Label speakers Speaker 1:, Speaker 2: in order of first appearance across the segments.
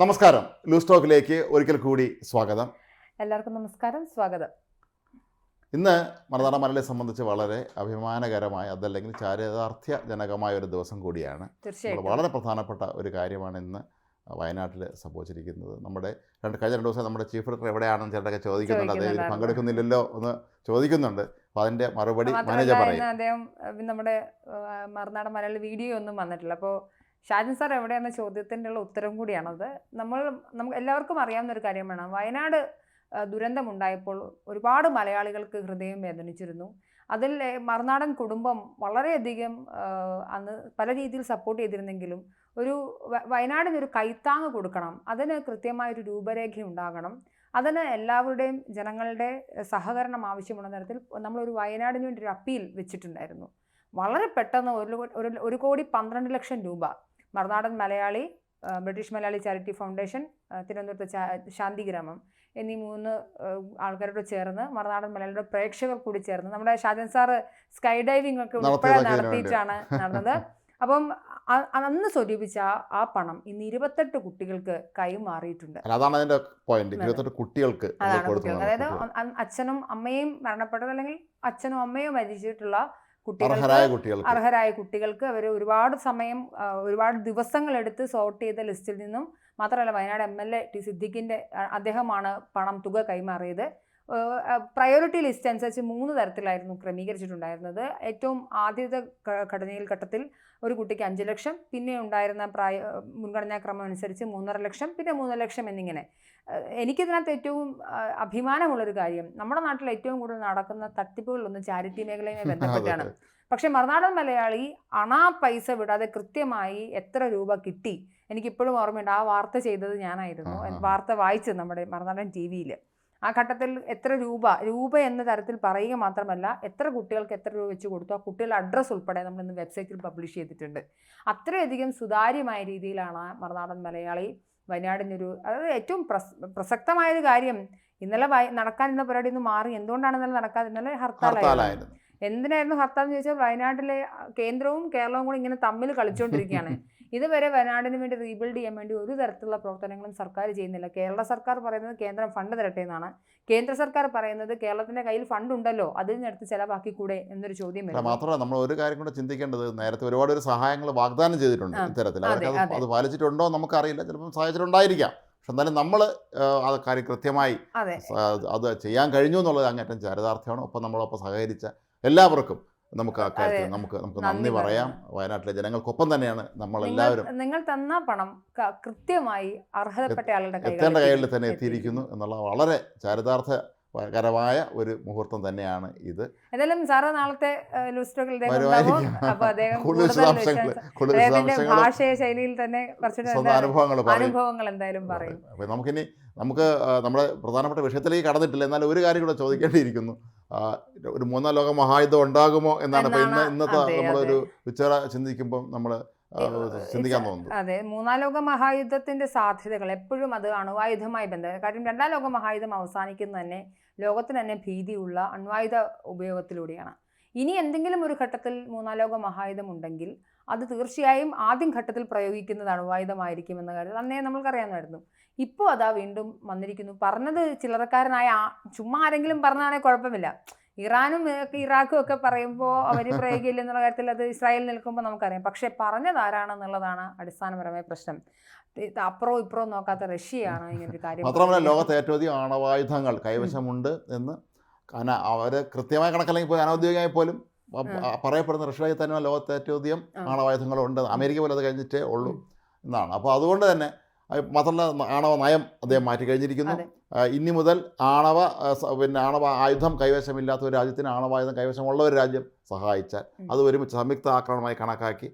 Speaker 1: നമസ്കാരം. ലൂസ് ടോക്കിലേക്ക് ഒരിക്കൽ കൂടി സ്വാഗതം.
Speaker 2: എല്ലാവർക്കും നമസ്കാരം, സ്വാഗതം.
Speaker 1: ഇന്ന് മറുനാടൻ മലയാളിയെ സംബന്ധിച്ച് വളരെ അഭിമാനകരമായ, അതല്ലെങ്കിൽ ചാരിതാർത്ഥ്യജനകമായ ഒരു ദിവസം കൂടിയാണ്. വളരെ പ്രധാനപ്പെട്ട ഒരു കാര്യമാണ് ഇന്ന് വയനാട്ടിൽ സംഭവിച്ചിരിക്കുന്നത്. കഴിഞ്ഞ 2 ദിവസം നമ്മുടെ ചീഫ് എഡിറ്റർ എവിടെയാണെന്ന് ചേട്ടൊക്കെ ചോദിക്കുന്നുണ്ട്. അദ്ദേഹം പങ്കെടുക്കുന്നില്ലല്ലോ എന്ന് ചോദിക്കുന്നുണ്ട്. അപ്പോൾ അതിൻ്റെ മറുപടി മാനേജർ പറയും.
Speaker 2: അദ്ദേഹം നമ്മുടെ മറുനാടൻ മലയാളി വീഡിയോ ഒന്നും വന്നിട്ടില്ല. അപ്പോൾ ഷാജൻ സാർ എവിടെയെന്ന ചോദ്യത്തിൻ്റെ ഉത്തരം കൂടിയാണത്. നമുക്ക് എല്ലാവർക്കും അറിയാവുന്ന ഒരു കാര്യമാണ്, വയനാട് ദുരന്തമുണ്ടായപ്പോൾ ഒരുപാട് മലയാളികൾക്ക് ഹൃദയം വേദനിച്ചിരുന്നു. അതിൽ മറുനാടൻ കുടുംബം വളരെയധികം അന്ന് പല രീതിയിൽ സപ്പോർട്ട് ചെയ്തിരുന്നെങ്കിലും വയനാടിനൊരു കൈത്താങ്ങ് കൊടുക്കണം, അതിന് കൃത്യമായൊരു രൂപരേഖ ഉണ്ടാകണം, അതിന് എല്ലാവരുടെയും ജനങ്ങളുടെ സഹകരണം ആവശ്യമുള്ള തരത്തിൽ നമ്മളൊരു വയനാടിന് വേണ്ടി ഒരു അപ്പീൽ വെച്ചിട്ടുണ്ടായിരുന്നു. വളരെ പെട്ടെന്ന് 1,12,00,000 രൂപ Marunadan Malayali, British Malayali charity foundation, തിരുവനന്തപുരത്ത് ശാന്തിഗ്രാമം എന്നീ 3 ആൾക്കാരോട് ചേർന്ന്, മറുനാടൻ മലയാളിയുടെ പ്രേക്ഷകർ കൂടി ചേർന്ന്, നമ്മുടെ ഷാജൻ സാറ് സ്കൈ ഡൈവിംഗ് ഒക്കെ ഉൾപ്പെടെ നടത്തിയിട്ടാണ് നടന്നത്. അപ്പം അന്ന് സ്വരൂപിച്ച ആ പണം ഇന്ന് 28 കുട്ടികൾക്ക് കൈമാറിയിട്ടുണ്ട്.
Speaker 1: അതാണ് അതിന്റെ പോയിന്റ്. 28 കുട്ടികൾക്ക്,
Speaker 2: അതായത് അച്ഛനും അമ്മയും മരണപ്പെട്ടത്, അല്ലെങ്കിൽ അച്ഛനും അമ്മയും മരിച്ചിട്ടുള്ള അർഹരായ കുട്ടികൾക്ക് അവർ ഒരുപാട് സമയം, ഒരുപാട് ദിവസങ്ങളെടുത്ത് സോർട്ട് ചെയ്ത ലിസ്റ്റിൽ നിന്നും, മാത്രമല്ല വയനാട് MLA ടി സിദ്ദിഖിൻ്റെ അദ്ദേഹമാണ് തുക കൈമാറിയത്. പ്രയോറിറ്റി ലിസ്റ്റ് അനുസരിച്ച് 3 തരത്തിലായിരുന്നു ക്രമീകരിച്ചിട്ടുണ്ടായിരുന്നത്. ഏറ്റവും ആദ്യത്തെ ഘട്ടത്തിൽ ഒരു കുട്ടിക്ക് 5 ലക്ഷം, പിന്നെ ഉണ്ടായിരുന്ന മുൻഗണനാക്രമം അനുസരിച്ച് 3.5 ലക്ഷം, പിന്നെ 3 ലക്ഷം എന്നിങ്ങനെ. എനിക്കിതിനകത്ത് ഏറ്റവും അഭിമാനമുള്ളൊരു കാര്യം, നമ്മുടെ നാട്ടിൽ ഏറ്റവും കൂടുതൽ നടക്കുന്ന തട്ടിപ്പുകളിലൊന്നും ചാരിറ്റി മേഖലയുമായി ബന്ധപ്പെട്ടാണ്. പക്ഷേ മറുനാടൻ മലയാളി പൈസ വിടാതെ കൃത്യമായി എത്ര രൂപ കിട്ടി, എനിക്കിപ്പോഴും ഓർമ്മയുണ്ട്. ആ വാർത്ത ചെയ്തത് ഞാനായിരുന്നു. വാർത്ത വായിച്ചത് നമ്മുടെ മറുനാടൻ TV-യിൽ. ആ ഘട്ടത്തിൽ എത്ര രൂപ എന്ന തരത്തിൽ പറയുക മാത്രമല്ല, എത്ര കുട്ടികൾക്ക് എത്ര രൂപ വെച്ച് കൊടുത്തു, ആ കുട്ടികളുടെ അഡ്രസ്സ് ഉൾപ്പെടെ നമ്മൾ ഇന്ന് വെബ്സൈറ്റിൽ പബ്ലിഷ് ചെയ്തിട്ടുണ്ട്. അത്രയധികം സുതാര്യമായ രീതിയിലാണ് മറുനാടൻ മലയാളി വയനാടിനൊരു, അതായത് ഏറ്റവും പ്രസക്തമായൊരു കാര്യം, ഇന്നലെ നടക്കാനിരുന്ന പരിപാടി ഒന്ന് മാറി. എന്തുകൊണ്ടാണ് ഇന്നലെ നടക്കാതെ? ഇന്നലെ ഹർത്താലായിരുന്നു. എന്തിനായിരുന്നു ഹർത്താൽ എന്ന് ചോദിച്ചാൽ, വയനാട്ടിലെ കേന്ദ്രവും കേരളവും കൂടി ഇങ്ങനെ തമ്മിൽ കളിച്ചുകൊണ്ടിരിക്കുകയാണ്. ഇതുവരെ വയനാടിന് വേണ്ടി റീബിൽഡ് ചെയ്യാൻ വേണ്ടി ഒരു തരത്തിലുള്ള പ്രവർത്തനങ്ങളും സർക്കാർ ചെയ്യുന്നില്ല. കേരള സർക്കാർ പറയുന്നത് കേന്ദ്രം ഫണ്ട് തരട്ടെ എന്നാണ്. കേന്ദ്ര സർക്കാർ പറയുന്നത് കേരളത്തിന്റെ കയ്യിൽ ഫണ്ട് ഉണ്ടല്ലോ, അതിൽ നിന്നെടുത്ത് ചെലവാക്കിക്കൂടെ എന്നൊരു ചോദ്യം വരും.
Speaker 1: മാത്രമല്ല നമ്മൾ ഒരു കാര്യം കൂടെ ചിന്തിക്കേണ്ടത്, നേരത്തെ ഒരുപാട് സഹായങ്ങൾ വാഗ്ദാനം ചെയ്തിട്ടുണ്ട് ഇത്തരത്തിൽ. അത് പാലിച്ചിട്ടുണ്ടോ നമുക്കറിയില്ല, ചിലപ്പോൾ സാഹചര്യമുണ്ടായിരിക്കാം. പക്ഷെ എന്നാലും നമ്മൾ ആ കാര്യം കൃത്യമായി അത് ചെയ്യാൻ കഴിഞ്ഞു എന്നുള്ളത് അങ്ങേറ്റം ചരിതാർത്ഥ്യമാണ്. ഒപ്പം നമ്മളൊപ്പം സഹകരിച്ച എല്ലാവർക്കും നമുക്ക് ആ കാര്യത്തിൽ നമുക്ക് നന്ദി പറയാം. വയനാട്ടിലെ ജനങ്ങൾക്കൊപ്പം തന്നെയാണ് നമ്മളെല്ലാവരും.
Speaker 2: നിങ്ങൾ തന്ന പണം കൃത്യമായി അർഹതപ്പെട്ട ആളുടെ
Speaker 1: കയ്യിൽ തന്നെ എത്തിയിരിക്കുന്നു എന്നുള്ള വളരെ ചരിതാർത്ഥകരമായ ഒരു മുഹൂർത്തം തന്നെയാണ് ഇത്.
Speaker 2: ഏതായാലും സാറ് നാളത്തെ ഭാഷയ ശൈലിയിൽ തന്നെ അനുഭവങ്ങൾ എന്തായാലും പറയും.
Speaker 1: നമുക്ക് നമ്മുടെ പ്രധാനപ്പെട്ട വിഷയത്തിലേക്ക് കടന്നിട്ടില്ല, എന്നാൽ ഒരു കാര്യം കൂടെ ചോദിക്കേണ്ടിയിരിക്കുന്നു. ഒരു 3-ാം ലോക മഹായുദ്ധം ഉണ്ടാകുമോ എന്നാണ് ഇന്നത്തെ നമ്മളൊരു ഉച്ചറ ചിന്തിക്കുമ്പോൾ നമ്മൾ ചിന്തിക്കാൻ തോന്നുന്നത്.
Speaker 2: അതെ, 3-ാം ലോക മഹായുദ്ധത്തിന്റെ സാധ്യതകൾ എപ്പോഴും അത് അണുവായുധമായി ബന്ധം. കാര്യം 2-ാം ലോക മഹായുദ്ധം അവസാനിക്കുന്നത് തന്നെ ലോകത്തിന് തന്നെ ഭീതിയുള്ള അണ്വായുധ ഉപയോഗത്തിലൂടെയാണ്. ഇനി എന്തെങ്കിലും ഒരു ഘട്ടത്തിൽ 3-ാം ലോക മഹായുദ്ധം ഉണ്ടെങ്കിൽ അത് തീർച്ചയായും ആദ്യം ഘട്ടത്തിൽ പ്രയോഗിക്കുന്നത് അണുവായുധമായിരിക്കും എന്ന കാര്യം അന്നേ നമ്മൾക്കറിയാമായിരുന്നു. ഇപ്പോൾ അതാ വീണ്ടും വന്നിരിക്കുന്നു. പറഞ്ഞത് ചില്ലറക്കാരനായ ചുമ്മാ ആരെങ്കിലും പറഞ്ഞാണെങ്കിൽ കുഴപ്പമില്ല. ഇറാനും ഇറാഖും ഒക്കെ പറയുമ്പോൾ അവർ പ്രയോഗിക്കില്ല എന്നുള്ള കാര്യത്തിൽ അത് ഇസ്രായേൽ നിൽക്കുമ്പോൾ നമുക്കറിയാം. പക്ഷെ പറഞ്ഞത് ആരാണെന്നുള്ളതാണ് അടിസ്ഥാനപരമായ പ്രശ്നം. അപ്പുറവും ഇപ്പുറവും നോക്കാത്ത റഷ്യയാണ് ഇങ്ങനൊരു കാര്യം.
Speaker 1: മാത്രമല്ല, ലോകത്തെ ഏറ്റവും അധികം ആണവായുധങ്ങൾ കൈവശമുണ്ട് എന്ന് അവർ കൃത്യമായ കണക്കല്ലെങ്കിൽ പോലും അനൗദ്യോഗികമായി പോലും പറയപ്പെടുന്ന റഷ്യയിൽ തന്നെ ലോകത്തെ ഏറ്റവും അധികം ആണവായുധങ്ങളുണ്ട്. അമേരിക്ക പോലും അത് കഴിഞ്ഞിട്ടേ ഉള്ളൂ എന്നാണ്. അപ്പോൾ അതുകൊണ്ട് തന്നെ മാത്രമല്ല, ആണവ നയം അദ്ദേഹം മാറ്റി കഴിഞ്ഞിരിക്കുന്നു. ഇനി മുതൽ ആണവ ആയുധം കൈവശമില്ലാത്ത ഒരു രാജ്യത്തിന് ആണവായുധം കൈവശമുള്ള ഒരു രാജ്യം സഹായിച്ചാൽ അത് ഒരുമിച്ച് സംയുക്ത ആക്രമണമായി കണക്കാക്കി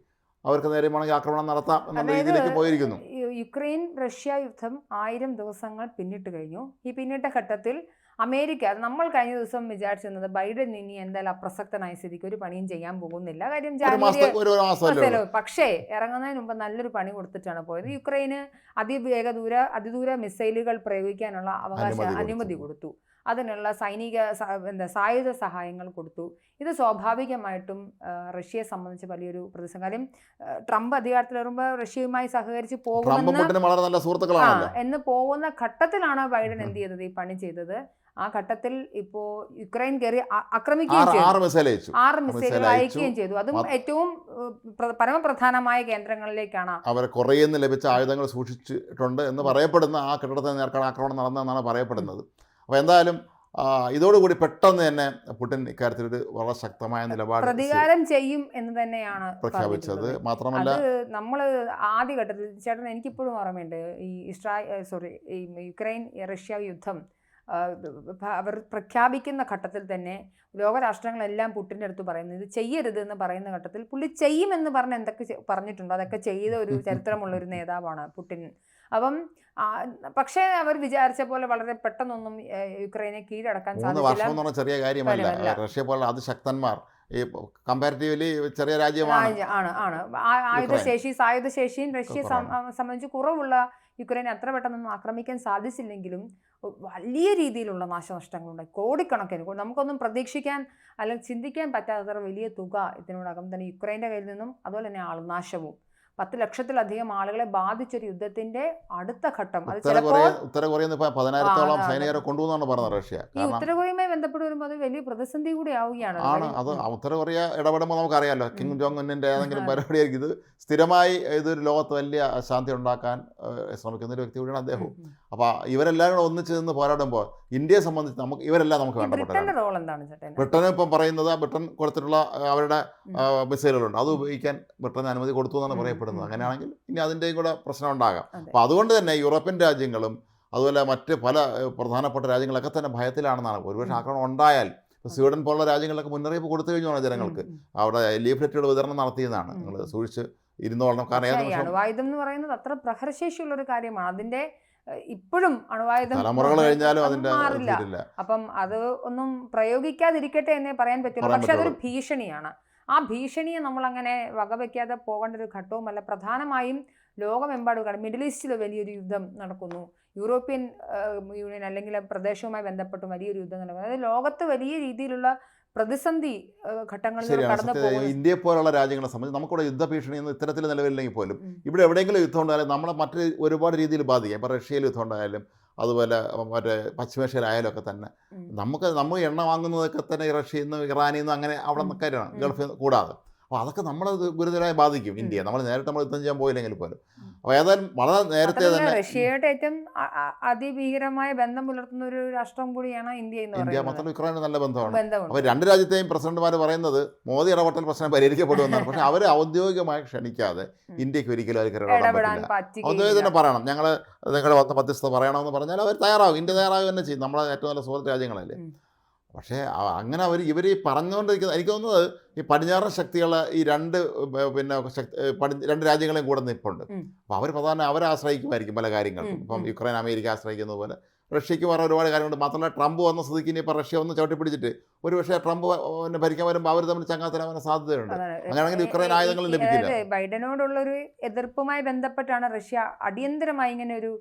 Speaker 1: അവർക്ക് നേരെ വേണമെങ്കിൽ ആക്രമണം നടത്താം എന്നുള്ള രീതിയിലേക്ക് പോയിരിക്കുന്നു.
Speaker 2: യുക്രൈൻ റഷ്യ യുദ്ധം 1000 ദിവസങ്ങൾ പിന്നിട്ട് കഴിഞ്ഞു. ഈ പിന്നിട്ട ഘട്ടത്തിൽ അമേരിക്ക, നമ്മൾ കഴിഞ്ഞ ദിവസം വിചാരിച്ചിരുന്നത് ബൈഡൻ ഇനി എന്തായാലും അപ്രസക്തനായ സ്ഥിതിക്ക് ഒരു പണിയും ചെയ്യാൻ പോകുന്നില്ല, കാര്യം പക്ഷേ ഇറങ്ങുന്നതിന് മുമ്പ് നല്ലൊരു പണി കൊടുത്തിട്ടാണ് പോയത്. യുക്രൈന് അതിദൂര മിസൈലുകൾ പ്രയോഗിക്കാനുള്ള അനുമതി കൊടുത്തു. അതിനുള്ള സായുധ സഹായങ്ങൾ കൊടുത്തു. ഇത് സ്വാഭാവികമായിട്ടും റഷ്യയെ സംബന്ധിച്ച് വലിയൊരു പ്രതിസന്ധി. കാര്യം ട്രംപ് അധികാരത്തിലേറുമ്പോൾ റഷ്യയുമായി സഹകരിച്ച് എന്ന് പോകുന്ന ഘട്ടത്തിലാണ് ബൈഡൻ എന്ത് ചെയ്തത്, ഈ പണി ചെയ്തത്. ആ ഘട്ടത്തിൽ ഇപ്പോ യുക്രൈൻ കയറി ആക്രമിക്കുകയും ചെയ്തു, 6 മിസൈലുകൾ അയക്കുകയും ചെയ്തു. അതും ഏറ്റവും പരമപ്രധാനമായ കേന്ദ്രങ്ങളിലേക്കാണ്.
Speaker 1: അവർ കൊറിയയിൽ നിന്ന് ലഭിച്ച ആയുധങ്ങൾ സൂക്ഷിച്ചിട്ടുണ്ട് എന്ന് പറയപ്പെടുന്ന ആ കെട്ടിടത്തിന് നേർക്കാണ് ആക്രമണം നടന്നതെന്നാണ് പറയപ്പെടുന്നത്. അപ്പോൾ എന്തായാലും ഇതോടുകൂടി പെട്ടെന്ന് തന്നെ പുടിൻ ഇക്കാര്യത്തിൽ ഒരു വളരെ ശക്തമായ നിലപാട്
Speaker 2: പ്രതികാരം ചെയ്യും എന്ന് തന്നെയാണ്
Speaker 1: പ്രഖ്യാപിച്ചത്. മാത്രമല്ല
Speaker 2: നമ്മൾ ആദ്യഘട്ടത്തിൽ ചേട്ടൻ എനിക്കിപ്പോഴും ഓർമ്മയുണ്ട്, ഈ ഈ യുക്രൈൻ റഷ്യ യുദ്ധം അവർ പ്രഖ്യാപിക്കുന്ന ഘട്ടത്തിൽ തന്നെ ലോകരാഷ്ട്രങ്ങളെല്ലാം പുട്ടിൻ്റെ അടുത്ത് പറയുന്നത് ഇത് ചെയ്യരുത് എന്ന് പറയുന്ന ഘട്ടത്തിൽ പുള്ളി ചെയ്യുമെന്ന് പറഞ്ഞ് എന്തൊക്കെ പറഞ്ഞിട്ടുണ്ടോ അതൊക്കെ ചെയ്ത ഒരു ചരിത്രമുള്ള ഒരു നേതാവാണ് പുടിൻ. അപ്പം പക്ഷേ അവർ വിചാരിച്ച പോലെ വളരെ പെട്ടെന്നൊന്നും യുക്രൈനെ കീഴടക്കാൻ
Speaker 1: സാധിച്ചില്ല. ചെറിയ കാര്യമല്ല. റഷ്യ പോലുള്ള അതിശക്തന്മാർ ഈ കമ്പാരിറ്റീവ്ലി ചെറിയ രാജ്യമാണ്.
Speaker 2: സായുധശേഷിയും റഷ്യയെ സംബന്ധിച്ച് കുറവുള്ള യുക്രൈനെ അത്ര പെട്ടെന്നൊന്നും ആക്രമിക്കാൻ സാധിച്ചില്ലെങ്കിലും വലിയ രീതിയിലുള്ള നാശനഷ്ടങ്ങളുണ്ടായി. കോടിക്കണക്കിന് നമുക്കൊന്നും പ്രതീക്ഷിക്കാൻ അല്ലെങ്കിൽ ചിന്തിക്കാൻ പറ്റാത്ത വലിയ തുക ഇതിനോടകം തന്നെ യുക്രൈൻ്റെ കയ്യിൽ നിന്നും, അതുപോലെ തന്നെ ആൾനാശവും 10 ലക്ഷത്തിലധികം ആളുകളെ ബാധിച്ചൊരു യുദ്ധത്തിന്റെ അടുത്ത ഘട്ടം. അത്
Speaker 1: ഉത്തര കൊറിയയിൽ 10,000-ഓളം സൈനികരെ കൊണ്ടുവന്നാണ് പറഞ്ഞത് റഷ്യ.
Speaker 2: ഈ ഉത്തര കൊറിയയുമായി ബന്ധപ്പെട്ട് വരുമ്പോൾ അത് വലിയ പ്രതിസന്ധി കൂടി ആവുകയാണ്.
Speaker 1: അത് ഉത്തര കൊറിയ ഇടപെടുമ്പോൾ നമുക്കറിയാമല്ലോ, കിം ജോങ് ഉന്നിൻ്റെ ഏതെങ്കിലും പരിപാടിയായിരിക്കും ഇത് സ്ഥിരമായി ഇതൊരു ലോകത്ത് വലിയ അശാന്തി ഉണ്ടാക്കാൻ ശ്രമിക്കുന്ന ഒരു വ്യക്തി കൂടിയാണ് അദ്ദേഹം. അപ്പോൾ ഇവരെല്ലാവരും കൂടെ ഒന്നിച്ച് നിന്ന് പോരാടുമ്പോൾ ഇന്ത്യയെ സംബന്ധിച്ച് നമുക്ക് വേണ്ടപ്പെട്ടതാണ്. ബ്രിട്ടൻ ഇപ്പം പറയുന്നത് ബ്രിട്ടൻ കൊടുത്തിട്ടുള്ള അവരുടെ മിസൈലുകളുണ്ട്, അത് ഉപയോഗിക്കാൻ ബ്രിട്ടന് അനുമതി കൊടുത്തു എന്നാണ് പറയപ്പെടുന്നത്. അങ്ങനെയാണെങ്കിൽ ഇനി അതിൻ്റെയും കൂടെ പ്രശ്നം ഉണ്ടാകാം. അപ്പോൾ അതുകൊണ്ട് തന്നെ യൂറോപ്യൻ രാജ്യങ്ങളും അതുപോലെ മറ്റ് പല പ്രധാനപ്പെട്ട രാജ്യങ്ങളൊക്കെ തന്നെ ഭയത്തിലാണെന്നാണ്. ഒരുപക്ഷെ ആക്രമണം ഉണ്ടായാൽ സ്വീഡൻ പോലുള്ള രാജ്യങ്ങളൊക്കെ മുന്നറിയിപ്പ് കൊടുത്തു കഴിഞ്ഞാണ് ജനങ്ങൾക്ക്. അവിടെ ലീഫ്ലെറ്റുകൾ വിതരണം നടത്തിയതാണ്, നിങ്ങൾ സൂക്ഷിച്ച് ഇരുന്നോളണം. കാരണം
Speaker 2: അണുവായുധം എന്ന് പറയുന്നത് അത്ര പ്രഹരശേഷിയുള്ള ഒരു കാര്യമാണ്. അതിന്റെ ഇപ്പോഴും അണുവായുധം
Speaker 1: തലമുറകൾ കഴിഞ്ഞാലും അതിന്റെ
Speaker 2: മാറില്ല. അപ്പം അത് ഒന്നും പ്രയോഗിക്കാതിരിക്കട്ടെ എന്നേ പറയാൻ പറ്റുള്ളൂ. പക്ഷെ അതൊരു ഭീഷണിയാണ്. ആ ഭീഷണിയെ നമ്മളങ്ങനെ വകവയ്ക്കാതെ പോകേണ്ട ഒരു ഘട്ടവുമല്ല. പ്രധാനമായും ലോകമെമ്പാടും മിഡിൽ ഈസ്റ്റിൽ വലിയൊരു യുദ്ധം നടക്കുന്നു, യൂറോപ്യൻ യൂണിയൻ അല്ലെങ്കിൽ പ്രദേശവുമായി ബന്ധപ്പെട്ട് വലിയൊരു യുദ്ധം നടക്കുന്നു. അതായത് ലോകത്ത് വലിയ രീതിയിലുള്ള പ്രതിസന്ധി ഘട്ടങ്ങളിൽ കടന്നു പോകുന്നു.
Speaker 1: ഇന്ത്യയെ പോലുള്ള രാജ്യങ്ങളെ സംബന്ധിച്ച് നമുക്കിവിടെ യുദ്ധഭീഷണി ഒന്നും ഇത്തരത്തിൽ നിലവിലില്ലെങ്കിൽ പോലും ഇവിടെ എവിടെയെങ്കിലും യുദ്ധം ഉണ്ടായാലും നമ്മളെ മറ്റ് ഒരുപാട് രീതിയിൽ ബാധിക്കാം. ഇപ്പോൾ റഷ്യയിൽ യുദ്ധം ഉണ്ടായാലും അതുപോലെ മറ്റേ പശ്ചിമേഷ്യയിലായാലും ഒക്കെ തന്നെ നമ്മൾ എണ്ണ വാങ്ങുന്നതൊക്കെ തന്നെ റഷ്യയിൽ നിന്നും ഇറാനിൽ നിന്നും അങ്ങനെ അവിടെ നിന്നൊക്കെയാണ്, ഗൾഫിൽ കൂടാതെ. അപ്പോൾ അതൊക്കെ നമ്മളെ ഗുരുതരമായി ബാധിക്കും ഇന്ത്യയെ. നമ്മൾ നേരിട്ട് യുദ്ധം ചെയ്യാൻ പോയില്ലെങ്കിൽ പോലും. അപ്പോൾ ഏതായാലും വളരെ നേരത്തെ തന്നെ
Speaker 2: റഷ്യയുടെ ഏറ്റവും അതിഭീകരമായ ബന്ധം പുലർത്തുന്ന ഒരു രാഷ്ട്രം കൂടിയാണ് ഇന്ത്യ എന്ന് പറയുന്നത്.
Speaker 1: ഇന്ത്യ മാത്രം യുക്രൈന് നല്ല ബന്ധമാണ്. അപ്പോൾ രണ്ട് രാജ്യത്തെയും പ്രസിഡന്റുമാർ പറയുന്നത് മോദി ഇടപെട്ടൽ പ്രശ്നം പരിഹരിക്കപ്പെടുമെന്നാണ്. പക്ഷേ അവർ ഔദ്യോഗികമായി ക്ഷണിക്കാതെ ഇന്ത്യക്ക് ഒരിക്കലും അവർ ഇടപെടാൻ പറ്റില്ല. ഔദ്യോഗികം തന്നെ പറയണം, നിങ്ങളുടെ മധ്യസ്ഥത പറയണമെന്ന് പറഞ്ഞാൽ അവർ തയ്യാറാവും. ഇന്ത്യ തയ്യാറാവുക തന്നെ ചെയ്യും. നമ്മളെ ഏറ്റവും നല്ല സുഹൃത്ത് രാജ്യങ്ങളല്ലേ. പക്ഷേ അങ്ങനെ ഇവർ പറഞ്ഞുകൊണ്ടിരിക്കുന്നത് എനിക്ക് തോന്നുന്നത് ഈ പടിഞ്ഞാറൻ ശക്തികൾ ഈ രണ്ട് രാജ്യങ്ങളെയും കൂടെ നിൽപ്പുണ്ട്. അപ്പോൾ അവർ പ്രധാന അവരെ ആശ്രയിക്കുമായിരിക്കും പല കാര്യങ്ങൾക്കും. ഇപ്പം യുക്രൈൻ അമേരിക്ക ആശ്രയിക്കുന്നത് പോലെ റഷ്യക്ക് വേറെ ഒരുപാട് കാര്യങ്ങളുണ്ട്. മാത്രമല്ല ട്രംപ് വന്ന സ്ഥിതിക്ക് ഇനി ഇപ്പോൾ റഷ്യ ഒന്ന് ചവിട്ടിപ്പിടിച്ചിട്ട് ഒരു പക്ഷേ ട്രംപ് ഭരിക്കാൻ വരുമ്പോൾ അവർ തമ്മിൽ ചങ്ങാത്തരാവാൻ സാധ്യതയുണ്ട്. അങ്ങനെയാണെങ്കിൽ യുക്രൈൻ ആയുധങ്ങൾ ലഭിക്കില്ല.
Speaker 2: ബൈഡനോടുള്ളൊരു എതിർപ്പുമായി ബന്ധപ്പെട്ടാണ് റഷ്യ അടിയന്തരമായി ഇങ്ങനെ ഒരു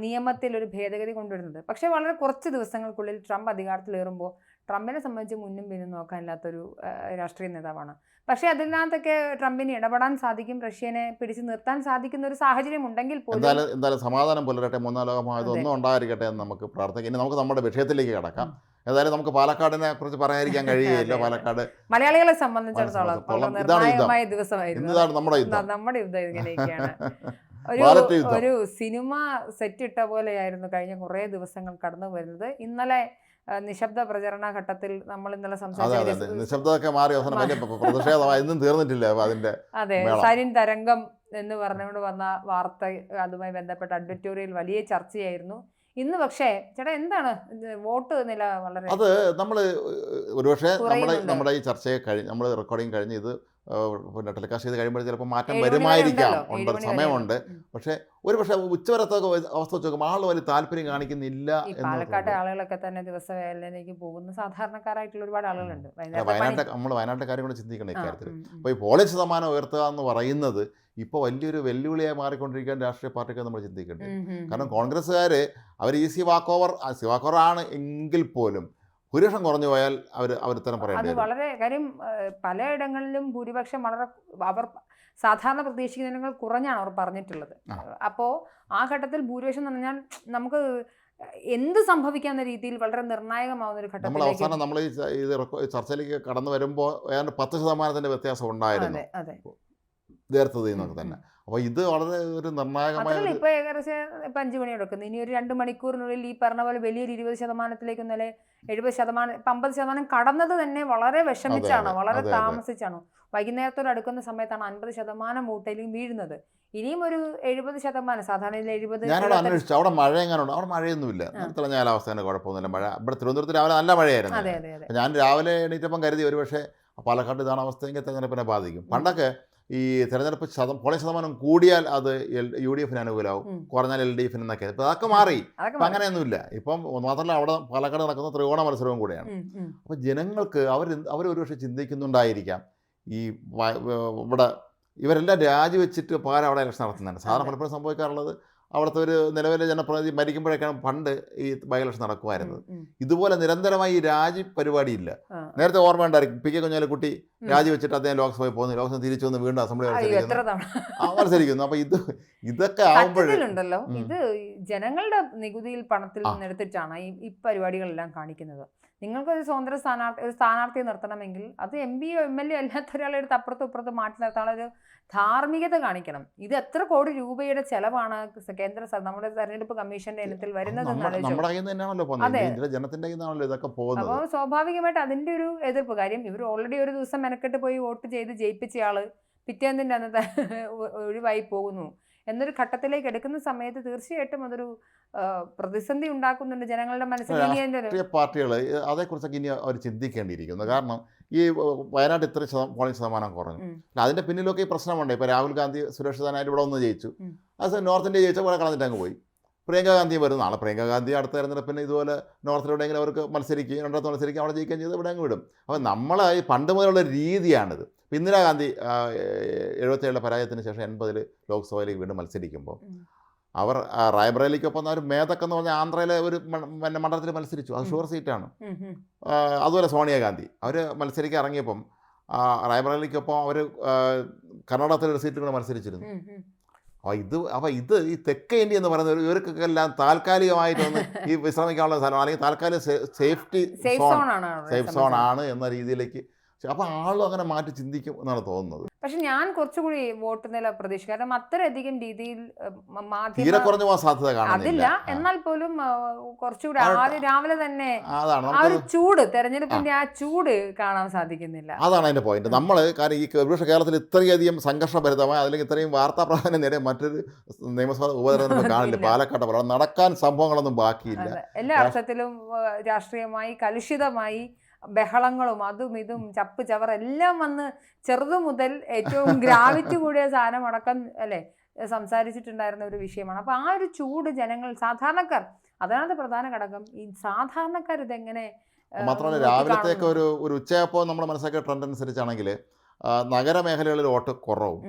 Speaker 2: നിയമത്തിൽ ഒരു ഭേദഗതി കൊണ്ടുവരുന്നത്. പക്ഷേ വളരെ കുറച്ച് ദിവസങ്ങൾക്കുള്ളിൽ ട്രംപ് അധികാരത്തിലേറുമ്പോൾ ട്രംപിനെ സംബന്ധിച്ച് മുന്നും പിന്നും നോക്കാനില്ലാത്തൊരു രാഷ്ട്രീയ നേതാവാണ്. പക്ഷേ അതിനകത്തൊക്കെ ട്രംപിന് ഇടപെടാൻ സാധിക്കും, റഷ്യനെ പിടിച്ചു നിർത്താൻ സാധിക്കുന്ന ഒരു സാഹചര്യം ഉണ്ടെങ്കിൽ പോലും
Speaker 1: എന്തായാലും സമാധാനം പുലരട്ടെ, മൂന്നാം ലോകമായത് ഒന്നും ഉണ്ടായിരിക്കട്ടെ എന്ന് നമുക്ക് പ്രാർത്ഥിക്കാം. ഇനി നമുക്ക് നമ്മുടെ വിഷയത്തിലേക്ക് കിടക്കാം. ഏതായാലും നമുക്ക് പാലക്കാടിനെ കുറിച്ച് പറയാതിരിക്കാൻ കഴിയുകയില്ല. പാലക്കാട്
Speaker 2: മലയാളികളെ സംബന്ധിച്ചിടത്തോളം നിർണായകമായ ദിവസമായിരുന്നു.
Speaker 1: ഇതാണ് നമ്മുടെ
Speaker 2: യുദ്ധം ഇങ്ങനെയൊക്കെയാണ്. ഒരു സിനിമ സെറ്റ് ഇട്ട പോലെയായിരുന്നു കഴിഞ്ഞ കുറേ ദിവസങ്ങൾ കടന്നു വരുന്നത്. ഇന്നലെ നിശബ്ദ പ്രചരണ ഘട്ടത്തിൽ നമ്മൾ ഇന്നലെ
Speaker 1: നിശബ്ദമൊക്കെ മാറി പ്രതിഷേധമായൊന്നും തീർന്നിട്ടില്ല.
Speaker 2: അതെ, സരിൻ തരംഗം എന്ന് പറഞ്ഞുകൊണ്ട് വന്ന വാർത്ത, അതുമായി ബന്ധപ്പെട്ട അഡ്വറ്റോറിയൽ വലിയ ചർച്ചയായിരുന്നു ഇന്ന്. പക്ഷേ ചേട്ടാ എന്താണ് വോട്ട് നില? വളരെ
Speaker 1: അത് നമ്മൾ ഒരുപക്ഷെ നമ്മുടെ ഈ ചർച്ചയെ നമ്മൾ റെക്കോർഡിങ് കഴിഞ്ഞ് ഇത് പിന്നെ ടെലികാസ്റ്റ് ചെയ്ത് കഴിയുമ്പോൾ ചിലപ്പോൾ മാറ്റം
Speaker 2: 7 മണി വരെ
Speaker 1: വരുമായിരിക്കാം,
Speaker 2: ഉണ്ടല്ലോ, 7
Speaker 1: ഉണ്ട്,
Speaker 2: മണി വരെ
Speaker 1: സമയമുണ്ട്.
Speaker 2: ഉണ്ട്.
Speaker 1: പക്ഷേ ഒരു പക്ഷേ ഉച്ചവരത്തൊക്കെ അവസ്ഥ വെച്ച് നോക്കുമ്പോൾ ആൾ വലിയ താല്പര്യം കാണിക്കുന്നില്ല
Speaker 2: ഈ
Speaker 1: എന്ന്
Speaker 2: പാലക്കാട്ടെ ആളുകളൊക്കെ തന്നെ ദിവസവേലയിലേക്ക് പോകുന്ന സാധാരണക്കാരായിട്ടുള്ള ഒരുപാട് ആളുകളുണ്ട്. വൈകുന്നേരത്തെ പണി.
Speaker 1: നമ്മൾ വയനാട്ടിലെ കാര്യം കൂടെ ചിന്തിക്കണം
Speaker 2: ആ,
Speaker 1: ഇക്കാര്യത്തിൽ.
Speaker 2: ഉം, ഉം.
Speaker 1: അപ്പോൾ ഈ പോളിംഗ് ശതമാനം ഉയർത്തുക എന്ന് പറയുന്നത് ഇപ്പോൾ വലിയൊരു വെല്ലുവിളിയായി മാറിക്കൊണ്ടിരിക്കാൻ രാഷ്ട്രീയ പാർട്ടിക്ക് നമ്മൾ ചിന്തിക്കേണ്ടത്.
Speaker 2: ഉം, ഉം,
Speaker 1: കാരണം
Speaker 2: ഉം.
Speaker 1: കോൺഗ്രസ്സുകാർ അവർ ഈസി വാക്ക് ഓവർ ആണ് എങ്കിൽ പോലും ഭൂരിപക്ഷം കുറഞ്ഞു പോയാൽ അവർ ഇത്തരം പറയേണ്ടി
Speaker 2: അത്
Speaker 1: വരും.
Speaker 2: വളരെ കാര്യം പലയിടങ്ങളിലും ഭൂരിപക്ഷം വളരെ അവർ സാധാരണ പ്രതീക്ഷിക്കുന്നതിനേക്കാൾ കുറഞ്ഞാണ് അവർ പറഞ്ഞിട്ടുള്ളത്. അപ്പോൾ ആ ഘട്ടത്തിൽ ഭൂരിപക്ഷം എന്ന് പറഞ്ഞാൽ നമുക്ക് എന്ത് സംഭവിക്കാവുന്ന രീതിയിൽ വളരെ നിർണായകമാവുന്ന ഒരു
Speaker 1: നമ്മൾ
Speaker 2: ഘട്ടത്തിലേക്ക്.
Speaker 1: അവസാനം നമ്മൾ ഇത് ചർച്ചയിലേക്ക് കടന്നു വരുമ്പോൾ ഏതാണ്ട് 10% വ്യത്യാസം ഉണ്ടായിരുന്നു
Speaker 2: അതെ അതെ.
Speaker 1: നേരത്തതിൽ നിന്നൊക്കെ തന്നെ. അപ്പോൾ ഇത് വളരെ ഒരു നിർണായകമായ
Speaker 2: മാത്രമല്ല ഇപ്പൊ ഏകദേശം ഇപ്പൊ 5 മണി എടുക്കുന്നു. ഇനി ഒരു 2 മണിക്കൂറിനുള്ളിൽ ഈ പറഞ്ഞ പോലെ വലിയൊരു 20%-ലേക്കും അല്ലെ 70%, ഇപ്പൊ 50% കടന്നത് തന്നെ വളരെ വിഷമിച്ചാണ്, വളരെ താമസിച്ചാണ്. വൈകുന്നേരത്തോട് അടുക്കുന്ന സമയത്താണ് 50% വോട്ടിലും വീഴുന്നത്. ഇനിയും ഒരു 70%, സാധാരണ 70.
Speaker 1: ഞാനവിടെ അന്വേഷിച്ചു അവിടെ മഴ എങ്ങനെയുണ്ട്. അവിടെ മഴയൊന്നുമില്ല, തെളിഞ്ഞ കാലാവസ്ഥേൻ്റെ കുഴപ്പമൊന്നുമില്ല. മഴ ഇവിടെ തിരുവനന്തപുരത്ത് രാവിലെ നല്ല മഴയായിരുന്നു.
Speaker 2: അതെ അതെ അതെ.
Speaker 1: ഞാൻ രാവിലെ എണീറ്റപ്പം കരുതി ഒരു പക്ഷേ പാലക്കാട് ഇതാണ് അവസ്ഥയെങ്കിൽ തെരഞ്ഞെടുപ്പിനെ ബാധിക്കും. പണ്ടൊക്കെ ഈ തെരഞ്ഞെടുപ്പ് പോളിംഗ് ശതമാനം കൂടിയാൽ അത് UDF അനുകൂലമാവും, കുറഞ്ഞാൽ LDF എന്നൊക്കെ. ഇപ്പം അതൊക്കെ മാറി. ഇപ്പം അങ്ങനെയൊന്നുമില്ല. ഇപ്പം മാത്രമല്ല അവിടെ പാലക്കാട് നടക്കുന്ന ത്രികോണ മത്സരവും കൂടെയാണ്. അപ്പം ജനങ്ങൾക്ക് അവർ ഒരുപക്ഷെ ചിന്തിക്കുന്നുണ്ടായിരിക്കാം ഈ ഇവിടെ ഇവരെല്ലാം രാജിവെച്ചിട്ട് പകരം അവിടെ ഇലക്ഷൻ നടത്തുന്നുണ്ട്. സാധാരണ പലപ്പോഴും സംഭവിക്കാറുള്ളത് അവിടുത്തെ ഒരു നിലവിലെ ജനപ്രതിനിധി മരിക്കുമ്പോഴേക്കാണ് പണ്ട് ഈ ബൈ ഇലക്ഷൻ നടക്കുമായിരുന്നത്. ഇതുപോലെ നിരന്തരമായി ഈ രാജി പരിപാടിയില്ല. നേരത്തെ ഓർമ്മയുണ്ടായിരിക്കും PK കുഞ്ഞാലിക്കുട്ടി രാജിവെച്ചിട്ട് അദ്ദേഹം ലോക്സഭയിൽ പോകുന്നു, ലോക്സഭ തിരിച്ചു വന്ന് വീണ്ടും അസംബ്ലി മത്സരിക്കുന്നു. അപ്പൊ ഇതൊക്കെ
Speaker 2: ആവുമ്പോഴുണ്ടല്ലോ, ഇത് ജനങ്ങളുടെ നികുതിയിൽ പണത്തിൽ നിന്നെടുത്തിട്ടാണ് ഈ പരിപാടികളെല്ലാം കാണിക്കുന്നത്. നിങ്ങൾക്കൊരു സ്വതന്ത്ര സ്ഥാനാർത്ഥിയെ നിർത്തണമെങ്കിൽ അത് MP യോ MLA അല്ലാത്ത ഒരാളെ എടുത്ത് അപ്പുറത്തും ഇപ്പുറത്തും മാറ്റി നിർത്താനുള്ള ഒരു ധാർമ്മികത കാണിക്കണം. ഇത് എത്ര കോടി രൂപയുടെ ചെലവാണ് നമ്മുടെ തെരഞ്ഞെടുപ്പ് കമ്മീഷന്റെ ഇനത്തിൽ വരുന്നത്. അപ്പോൾ സ്വാഭാവികമായിട്ട് അതിന്റെ ഒരു എതിർപ്പ്. കാര്യം ഇവർ ഓൾറെഡി ഒരു ദിവസം മെനക്കെട്ട് പോയി വോട്ട് ചെയ്ത് ജയിപ്പിച്ചയാള് പിറ്റേന്നിന്റെ അന്നത്തെ ഒഴിവായി പോകുന്നു എന്നൊരു ഘട്ടത്തിലേക്ക് എടുക്കുന്ന സമയത്ത് തീർച്ചയായിട്ടും അതൊരു പ്രതിസന്ധി ഉണ്ടാക്കുന്നുണ്ട് ജനങ്ങളുടെ മനസ്സിൽ.
Speaker 1: രാഷ്ട്രീയ പാർട്ടികൾ അതേക്കുറിച്ചൊക്കെ ഇനി അവർ ചിന്തിക്കേണ്ടിയിരിക്കുന്നു. കാരണം ഈ വയനാട് ഇത്ര പോളിംഗ് ശതമാനം കുറഞ്ഞു, അതിന്റെ പിന്നിലൊക്കെ ഈ പ്രശ്നമുണ്ട്. ഇപ്പോൾ രാഹുൽ ഗാന്ധി സുരക്ഷിതനായിട്ട് ഇവിടെ ഒന്ന് ജയിച്ചു, അത് നോർത്ത് ഇന്ത്യ ജയിച്ച പോലെ കളഞ്ഞിട്ട് അങ്ങ് പോയി. പ്രിയങ്ക ഗാന്ധി വരുന്ന നാളെ പ്രിയങ്ക ഗാന്ധി അടുത്ത തെരഞ്ഞെടുപ്പിന് ഇതുപോലെ നോർത്തിലെവിടെയെങ്കിലും അവർക്ക് മത്സരിക്കുകയും രണ്ടാമത്തെ മത്സരിക്കുകയും അവിടെ ജയിക്കുകയും ചെയ്ത് ഇവിടെ അങ്ങ് വിടും. അപ്പോൾ നമ്മൾ ഈ പണ്ട് മുതലുള്ള രീതിയാണിത്. ഇന്ദിരാഗാന്ധി 77 പരാജയത്തിന് ശേഷം 80 ലോക്സഭയിലേക്ക് വീണ്ടും മത്സരിക്കുമ്പോൾ അവർ റായ്ബറേലിക്കൊപ്പം അവർ മേധക് എന്ന് പറഞ്ഞാൽ ആന്ധ്രയിലെ ഒരു മണ്ഡലത്തിൽ മത്സരിച്ചു, അത് ഷുവർ സീറ്റാണ്. അതുപോലെ സോണിയാഗാന്ധി അവർ മത്സരിക്കാൻ ഇറങ്ങിയപ്പം റായ്ബറേലിക്കൊപ്പം അവർ കർണാടകത്തിലൊരു സീറ്റ് കൂടെ മത്സരിച്ചിരുന്നു. അപ്പോൾ ഇത് ഈ തെക്കേ ഇന്ത്യ എന്ന് പറയുന്നത് ഇവർക്കെല്ലാം താൽക്കാലികമായിട്ടൊന്ന് ഈ വിശ്രമിക്കാനുള്ള സ്ഥലം, അല്ലെങ്കിൽ താൽക്കാലിക സേഫ് സോൺ ആണ് എന്ന രീതിയിലേക്ക്. അപ്പോൾ ആളും അങ്ങനെ മാറ്റി ചിന്തിക്കും എന്നാണ് തോന്നുന്നത്.
Speaker 2: പക്ഷെ ഞാൻ കുറച്ചുകൂടി വോട്ട് നില പ്രതീക്ഷിക്കും. കാരണം അത്രയധികം രീതിയിൽ
Speaker 1: തീരെ കുറഞ്ഞു പോകാൻ സാധ്യത
Speaker 2: അതില്ല. എന്നാൽ പോലും കുറച്ചുകൂടി ആദ്യം രാവിലെ തന്നെ ആ ഒരു ചൂട്, തെരഞ്ഞെടുപ്പിന്റെ ആ ചൂട് കാണാൻ സാധിക്കുന്നില്ല.
Speaker 1: അതാണ് അതിന്റെ പോയിന്റ്. നമ്മൾ കാരണം ഈ കേരളത്തിൽ ഇത്രയധികം സംഘർഷഭരിതമായ അല്ലെങ്കിൽ ഇത്രയും വാർത്താ പ്രാധാന്യം നേടിയ മറ്റൊരു നിയമസഭാ ഉപതെരഞ്ഞെടുപ്പ് കാണില്ല. പാലക്കാട് പോലെ നടക്കാൻ സംഭവങ്ങളൊന്നും ബാക്കിയില്ല.
Speaker 2: എല്ലാ അർത്ഥത്തിലും രാഷ്ട്രീയമായി കലുഷിതമായി ബഹളങ്ങളും അതും ഇതും ചപ്പ് ചവർ എല്ലാം വന്ന് ചെറുതു മുതൽ ഏറ്റവും ഗ്രാവിറ്റി കൂടിയ സാധനം അടക്കം അല്ലെ സംസാരിച്ചിട്ടുണ്ടായിരുന്ന ഒരു വിഷയമാണ്. അപ്പോൾ ആ ഒരു ചൂട് ജനങ്ങൾ, സാധാരണക്കാർ, അതാണ് പ്രധാന ഘടകം. ഈ സാധാരണക്കാർ ഇതെങ്ങനെ
Speaker 1: മാത്രമല്ല രാവിലത്തേക്ക് ഒരു ഉച്ചയപ്പോൾ നമ്മൾ മനസ്സിലാക്കിയ ട്രെൻഡ് അനുസരിച്ചാണെങ്കിൽ നഗരമേഖലകളിൽ വോട്ട് കുറവും,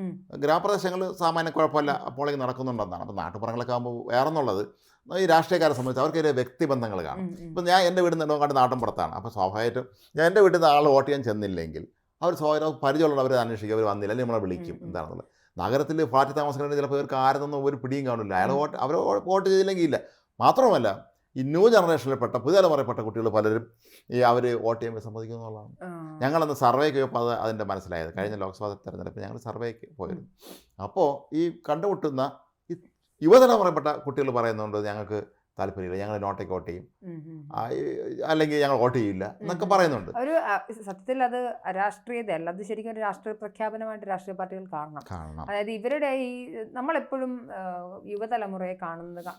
Speaker 1: ഗ്രാമപ്രദേശങ്ങളിൽ സാമാന്യ കുഴപ്പമില്ല, പോളിംഗ് നടക്കുന്നുണ്ടെന്നാണ്. അപ്പോൾ നാട്ടുപുറങ്ങളൊക്കെ ആകുമ്പോൾ വേറെന്നുള്ളത് ഈ രാഷ്ട്രീയക്കാരെ സംബന്ധിച്ച് അവർക്ക് വ്യക്തിബന്ധങ്ങൾ കാണും. ഇപ്പം ഞാൻ എൻ്റെ വീട്ടിൽ നിന്ന് കണ്ട് നാട്ടിൻ പുറത്താണ്. അപ്പോൾ സ്വാഭാവികമായിട്ടും ഞാൻ എൻ്റെ വീട്ടിൽ നിന്ന് ആൾ വോട്ട് ചെയ്യാൻ ചെന്നില്ലെങ്കിൽ അവർ പരിചയമുള്ളവർ അന്വേഷിക്കും, അവർ വന്നില്ല, അല്ലെങ്കിൽ നമ്മളെ വിളിക്കും എന്താണെന്നുള്ളത്. നഗരത്തിൽ ഫ്ലാറ്റ് താമസിക്കുന്ന ചിലപ്പോൾ ഇവർക്ക് ആരെന്നൊന്നും ഒരു പിടിയും കാണില്ല. അയാൾ അവർ വോട്ട് ചെയ്തില്ലെങ്കിൽ ഇല്ല. മാത്രമല്ല ഈ ന്യൂ ജനറേഷനിൽപ്പെട്ട പുതിയ തലമുറയിൽപ്പെട്ട കുട്ടികൾ പലരും അവർ വോട്ട് ചെയ്യുമ്പോൾ സമ്മതിക്കുന്നു എന്നുള്ളതാണ്. ഞങ്ങളന്ന് സർവേക്ക് പോയപ്പോൾ അതിൻ്റെ മനസ്സിലായത്. കഴിഞ്ഞ ലോക്സഭാ തെരഞ്ഞെടുപ്പ് ഞങ്ങൾ സർവേക്ക് പോയിരുന്നു. അപ്പോൾ ഈ കണ്ടുമുട്ടുന്ന ഈ യുവതലമുറയിൽപ്പെട്ട കുട്ടികൾ പറയുന്നുണ്ട് ഞങ്ങൾക്ക് താല്പര്യമില്ല, ഞങ്ങൾ നോട്ടേക്ക് വോട്ട് ചെയ്യും, അല്ലെങ്കിൽ ഞങ്ങൾ വോട്ട് ചെയ്യില്ല എന്നൊക്കെ പറയുന്നുണ്ട്.
Speaker 2: ഒരു സത്യത്തിൽ അത് രാഷ്ട്രീയതയല്ല, അത് ശരിക്കും ഒരു രാഷ്ട്രീയ പ്രഖ്യാപനമായിട്ട് രാഷ്ട്രീയ പാർട്ടികൾ കാണണം. അതായത് ഇവരുടെ ഈ നമ്മളെപ്പോഴും യുവതലമുറയെ കാണുന്നത്,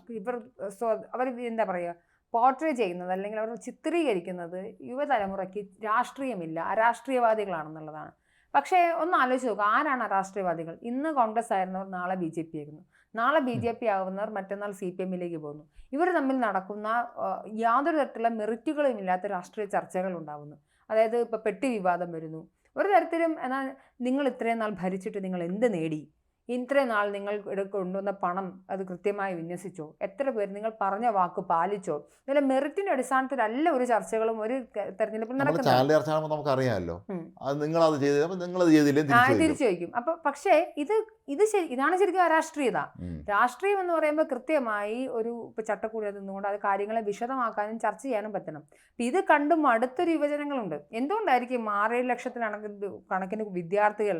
Speaker 2: അവർ എന്താ പറയുക, പോർട്രേ ചെയ്യുന്നത് അല്ലെങ്കിൽ അവർ ചിത്രീകരിക്കുന്നത് യുവതലമുറയ്ക്ക് രാഷ്ട്രീയമില്ല, അരാഷ്ട്രീയവാദികളാണെന്നുള്ളതാണ്. പക്ഷേ ഒന്ന് ആലോചിച്ച് നോക്കുക, ആരാണ് രാഷ്ട്രീയവാദികൾ? ഇന്ന് കോൺഗ്രസ് ആയിരുന്നവർ നാളെ BJP ആയിരുന്നു, നാളെ BJP ആവുന്നവർ മറ്റന്നാൾ CPM-ലേക്ക് പോകുന്നു. ഇവർ തമ്മിൽ നടക്കുന്ന യാതൊരു തരത്തിലുള്ള മെറിറ്റുകളും ഇല്ലാത്ത രാഷ്ട്രീയ ചർച്ചകൾ ഉണ്ടാവുന്നു. അതായത് ഇപ്പോൾ പെട്ടി വിവാദം വരുന്നു. ഒരു തരത്തിലും എന്നാൽ നിങ്ങൾ ഇത്രയും നാൾ ഭരിച്ചിട്ട് നിങ്ങൾ എന്ത് നേടി? ഇത്രയും നാൾ നിങ്ങൾ കൊണ്ടുവന്ന പണം അത് കൃത്യമായി വിന്യസിച്ചോ? എത്ര പേര് നിങ്ങൾ പറഞ്ഞ വാക്ക് പാലിച്ചോ? ഇതിലെ മെറിറ്റിന്റെ അടിസ്ഥാനത്തിലല്ല ഒരു ചർച്ചകളും ഒരു തെരഞ്ഞെടുപ്പിൽ നടക്കുന്നത്.
Speaker 1: നമുക്കറിയാമല്ലോ, നിങ്ങളത് ചെയ്തില്ലേ
Speaker 2: തിരിച്ചു വയ്ക്കും. അപ്പൊ പക്ഷേ ഇതാണ് ശരിക്കും അരാഷ്ട്രീയത. രാഷ്ട്രീയം എന്ന് പറയുമ്പോൾ കൃത്യമായി ഒരു ചട്ടക്കൂടിൽ നിന്നുകൊണ്ട് അത് കാര്യങ്ങളെ വിശദമാക്കാനും ചർച്ച ചെയ്യാനും പറ്റണം. ഇത് കണ്ടും അടുത്തൊരു യുവജനങ്ങളുണ്ട്. എന്തുകൊണ്ടായിരിക്കും 6-7 ലക്ഷത്തിലണക്കിന് വിദ്യാർത്ഥികൾ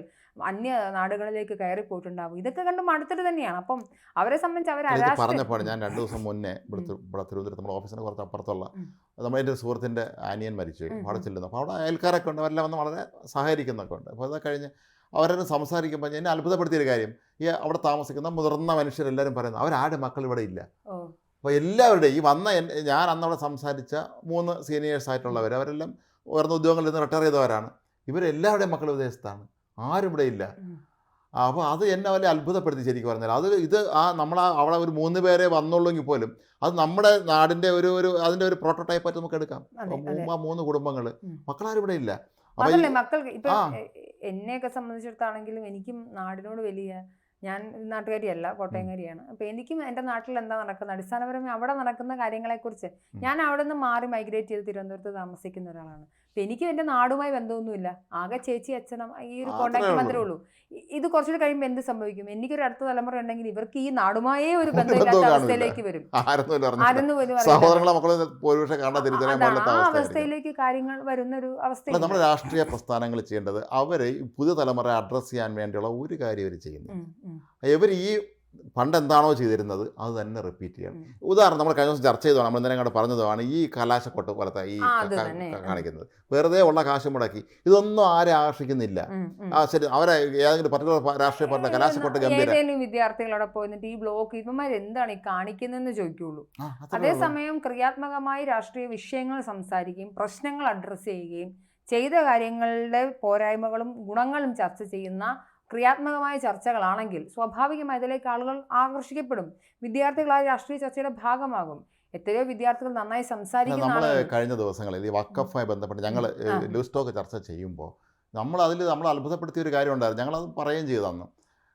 Speaker 2: അന്യ നാടുകളിലേക്ക് കയറി പോയിട്ടുണ്ടാവും? ഇതൊക്കെ കണ്ടും അടുത്തിട്ട് തന്നെയാണ്. അപ്പം അവരെ സംബന്ധിച്ച് അവർ
Speaker 1: പറഞ്ഞപ്പോൾ ഞാൻ 2 ദിവസം മുന്നേ ഇവിടെ തിരുവനന്തപുരത്ത് നമ്മുടെ ഓഫീസിന് കുറച്ച് അപ്പുറത്തുള്ള നമ്മുടെ സുഹൃത്തിൻ്റെ ആനിയൻ മരിച്ചു അവിടെ ചെല്ലുന്നു. അപ്പോൾ അവിടെ അയൽക്കാരൊക്കെ ഉണ്ട്, അവരെല്ലാം വന്ന് വളരെ സഹകരിക്കുന്നൊക്കെ ഉണ്ട്. അപ്പോൾ അതൊക്കെ കഴിഞ്ഞ് അവരെന്നെ സംസാരിക്കുമ്പോൾ എന്നെ അത്ഭുതപ്പെടുത്തിയൊരു കാര്യം, ഈ അവിടെ താമസിക്കുന്ന മുതിർന്ന മനുഷ്യരെല്ലാവരും പറയുന്നത് അവരാരുടെ മക്കൾ ഇവിടെ ഇല്ല. അപ്പോൾ എല്ലാവരുടെയും ഈ വന്ന ഞാൻ അന്നവിടെ സംസാരിച്ച 3 സീനിയേഴ്സ് ആയിട്ടുള്ളവർ അവരെല്ലാം ഉയർന്ന ഉദ്യോഗങ്ങളിൽ നിന്ന് റിട്ടയർ ചെയ്തവരാണ്. ഇവരെല്ലാവരുടെയും മക്കൾ വിദേശത്താണ്, ആരും ഇവിടെ ഇല്ല. അപ്പോൾ അത് എന്നെ വലിയ അത്ഭുതപ്പെടുത്തി ശരിക്കും പറഞ്ഞാൽ. ഇത് അവിടെ ഒരു 3 പേരെ വന്നുള്ളെങ്കിൽ പോലും അത് നമ്മുടെ നാടിൻ്റെ അതിൻ്റെ ഒരു പ്രോട്ടോടൈപ്പായിട്ട് നമുക്ക് എടുക്കാം. 3 കുടുംബങ്ങൾ, മക്കളാരും ഇവിടെ ഇല്ല.
Speaker 2: മക്കൾക്ക് ഇപ്പൊ എന്നെയൊക്കെ സംബന്ധിച്ചിടത്താണെങ്കിലും എനിക്കും നാടിനോട് ഞാൻ നാട്ടുകാരിയല്ല, കോട്ടയംകാരിയാണ്. അപ്പോൾ എനിക്കും എൻ്റെ നാട്ടിൽ എന്താ നടക്കുന്നത്, അടിസ്ഥാനപരമായി അവിടെ നടക്കുന്ന കാര്യങ്ങളെക്കുറിച്ച് ഞാൻ അവിടെ നിന്ന് മാറി മൈഗ്രേറ്റ് ചെയ്ത് തിരുവനന്തപുരത്ത് താമസിക്കുന്ന ഒരാളാണ്. അപ്പോൾ എനിക്കും എൻ്റെ നാടുമായി ബന്ധമൊന്നുമില്ല. ആകെ ചേച്ചി അച്ഛനും ഈ ഒരു കോണ്ടാക്ട് മാത്രമേ ഉള്ളൂ. ഇത് കുറച്ചുകൂടി കഴിയുമ്പോൾ എന്ത് സംഭവിക്കും? എനിക്കൊരു അടുത്ത തലമുറ ഉണ്ടെങ്കിൽ ഇവർക്ക് ഈ നാടുമായേ ഒരു ബന്ധമില്ലാത്ത അവസ്ഥയിലേക്ക് വരും. ആരെന്ന് പോലും ആ അവസ്ഥയിലേക്ക് കാര്യങ്ങൾ വരുന്ന ഒരു അവസ്ഥ.
Speaker 1: നമ്മുടെ രാഷ്ട്രീയ പ്രസ്ഥാനങ്ങൾ ചെയ്യേണ്ടത് അവർ പുതിയ തലമുറ അഡ്രസ്സ് ചെയ്യാൻ വേണ്ടിയുള്ള ഒരു കാര്യം അവർ ചെയ്യുന്നു. ഇവർ ഈ പണ്ട് എന്താണോ ചെയ്തിരുന്നത് അത് തന്നെ റിപ്പീറ്റ് ചെയ്യണം. ഉദാഹരണം നമ്മൾ കഴിഞ്ഞ ദിവസം ചർച്ച ചെയ്തതാണ്, നമ്മൾ ഇന്നലെ അങ്ങോട്ട് പറഞ്ഞതുമാണ് ഈ കലാശക്കൊട്ട് പോലത്തെ ഈ കാണിക്കുന്നത്. വെറുതെ ഉള്ള കാശ് മുടക്കി ഇതൊന്നും ആരെ ആകർഷിക്കുന്നില്ല. ശരി, അവരെ ഏതെങ്കിലും പർട്ടിക്കുലർ രാഷ്ട്രീയ പാർട്ടി കലാശക്കൊട്ട് ഗംഭീര
Speaker 2: വിദ്യാർത്ഥികളോടെ പോയിട്ട് ഈ ബ്ലോക്ക് ഇവന്മാർ എന്താണ് ഈ കാണിക്കുന്നതെന്ന് ചോദിക്കുള്ളൂ. അതേസമയം ക്രിയാത്മകമായി രാഷ്ട്രീയ വിഷയങ്ങൾ സംസാരിക്കുകയും പ്രശ്നങ്ങൾ അഡ്രസ്സ് ചെയ്യുകയും ചെയ്ത കാര്യങ്ങളുടെ പോരായ്മകളും ഗുണങ്ങളും ചർച്ച ചെയ്യുന്ന ക്രിയാത്മകമായ ചർച്ചകളാണെങ്കിൽ സ്വാഭാവികമായി ഇതിലേക്ക് ആളുകൾ ആകർഷിക്കപ്പെടും. വിദ്യാർത്ഥികളായ രാഷ്ട്രീയ ചർച്ചയുടെ ഭാഗമാകും. എത്രയോ വിദ്യാർത്ഥികൾ നന്നായി സംസാരിക്കുന്ന
Speaker 1: നമ്മൾ കഴിഞ്ഞ ദിവസങ്ങളിൽ ഈ വഖഫുമായി ബന്ധപ്പെട്ട് ഞങ്ങൾ ലൂസ് ടോക്ക് ചർച്ച ചെയ്യുമ്പോൾ നമ്മൾ അത്ഭുതപ്പെടുത്തിയ ഒരു കാര്യം ഉണ്ടായിരുന്നു. ഞങ്ങളത് പറയുകയും ചെയ്തു അന്ന്.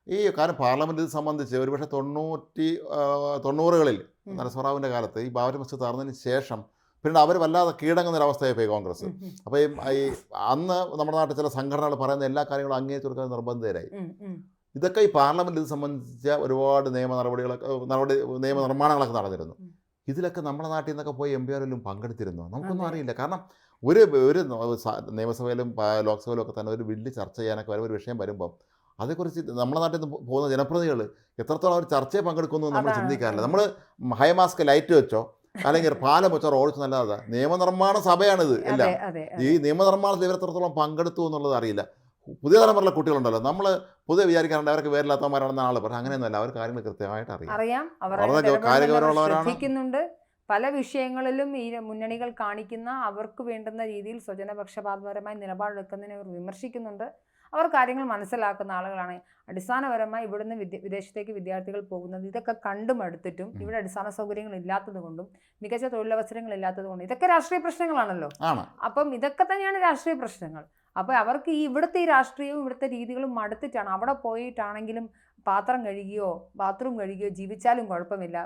Speaker 1: ഈ കാരണം പാർലമെൻറ്റ് സംബന്ധിച്ച് ഒരുപക്ഷെ 90-കളിൽ നരസിംഹറാവുവിൻ്റെ കാലത്ത് ഈ ബാബരി മസ്ജിദ് തകർന്നതിന് ശേഷം പിന്നെ അവർ വല്ലാതെ കീഴടങ്ങുന്നൊരവസ്ഥയായി പോയി കോൺഗ്രസ്. അപ്പോൾ ഈ അന്ന് നമ്മുടെ നാട്ടിൽ ചില സംഘടനകൾ പറയുന്ന എല്ലാ കാര്യങ്ങളും അംഗീകരിച്ചു കൊടുക്കാൻ നിർബന്ധിതരായി. ഇതൊക്കെ ഈ പാർലമെൻറ്റ് ഇത് സംബന്ധിച്ച ഒരുപാട് നിയമനിർമ്മാണങ്ങളൊക്കെ നടന്നിരുന്നു. ഇതിലൊക്കെ നമ്മുടെ നാട്ടിൽ നിന്നൊക്കെ പോയി MP-മാരെല്ലാം പങ്കെടുത്തിരുന്നു. നമുക്കൊന്നും അറിയില്ല. കാരണം ഒരു നിയമസഭയിലും ലോക്സഭയിലും ഒക്കെ തന്നെ ഒരു ബില്ല് ചർച്ച ചെയ്യാനൊക്കെ ഒരു വിഷയം വരുമ്പം അതേക്കുറിച്ച് നമ്മുടെ നാട്ടിൽ നിന്ന് പോകുന്ന ജനപ്രതിനിധികൾ എത്രത്തോളം അവർ ചർച്ചയിൽ പങ്കെടുക്കുന്നു നമ്മൾ ചിന്തിക്കാറില്ല. നമ്മൾ ഹൈ മാസ്ക് ലൈറ്റ് വെച്ചോ അല്ലെങ്കിൽ പാലം വെച്ചോ ഓടിച്ചു നല്ലതാ. നിയമനിർമ്മാണ സഭയാണിത്. എല്ലാം ഈ നിയമനിർമ്മാണത്തിൽ ഇവരെത്രത്തോളം പങ്കെടുത്തു എന്നുള്ളത് അറിയില്ല. പുതിയ തലമുറയിലെ കുട്ടികളുണ്ടല്ലോ, നമ്മൾ പൊതുവെ വിചാരിക്കാറുണ്ട് അവർക്ക് പേരില്ലാത്തവന്മാരാണെന്ന് ആൾ പറഞ്ഞു. അങ്ങനെയൊന്നുമല്ല, അവർ കാര്യങ്ങൾ കൃത്യമായിട്ട് അറിയാം.
Speaker 2: ശ്രദ്ധിക്കുന്നുണ്ട്. പല വിഷയങ്ങളിലും ഈ മുന്നണികൾ കാണിക്കുന്ന അവർക്ക് വേണ്ടുന്ന രീതിയിൽ സ്വജനപക്ഷപാതപരമായി നിലപാടെടുക്കുന്നതിനെ അവർ വിമർശിക്കുന്നുണ്ട്. അവർ കാര്യങ്ങൾ മനസ്സിലാക്കുന്ന ആളുകളാണ്. അടിസ്ഥാനപരമായി ഇവിടുന്ന് വിദേശത്തേക്ക് വിദ്യാർത്ഥികൾ പോകുന്നത് ഇതൊക്കെ കണ്ടും എടുത്തിട്ടും ഇവിടെ അടിസ്ഥാന സൗകര്യങ്ങൾ ഇല്ലാത്തത് കൊണ്ടും മികച്ച തൊഴിലവസരങ്ങൾ ഇല്ലാത്തത് കൊണ്ടും ഇതൊക്കെ രാഷ്ട്രീയ പ്രശ്നങ്ങളാണല്ലോ. അപ്പം ഇതൊക്കെ തന്നെയാണ് രാഷ്ട്രീയ പ്രശ്നങ്ങൾ. അപ്പോൾ അവർക്ക് ഇവിടുത്തെ ഈ രാഷ്ട്രീയവും ഇവിടുത്തെ രീതികളും മടുത്തിട്ടാണ്. അവിടെ പോയിട്ടാണെങ്കിലും പാത്രം കഴുകിയോ ബാത്റൂം കഴുകിയോ ജീവിച്ചാലും കുഴപ്പമില്ല,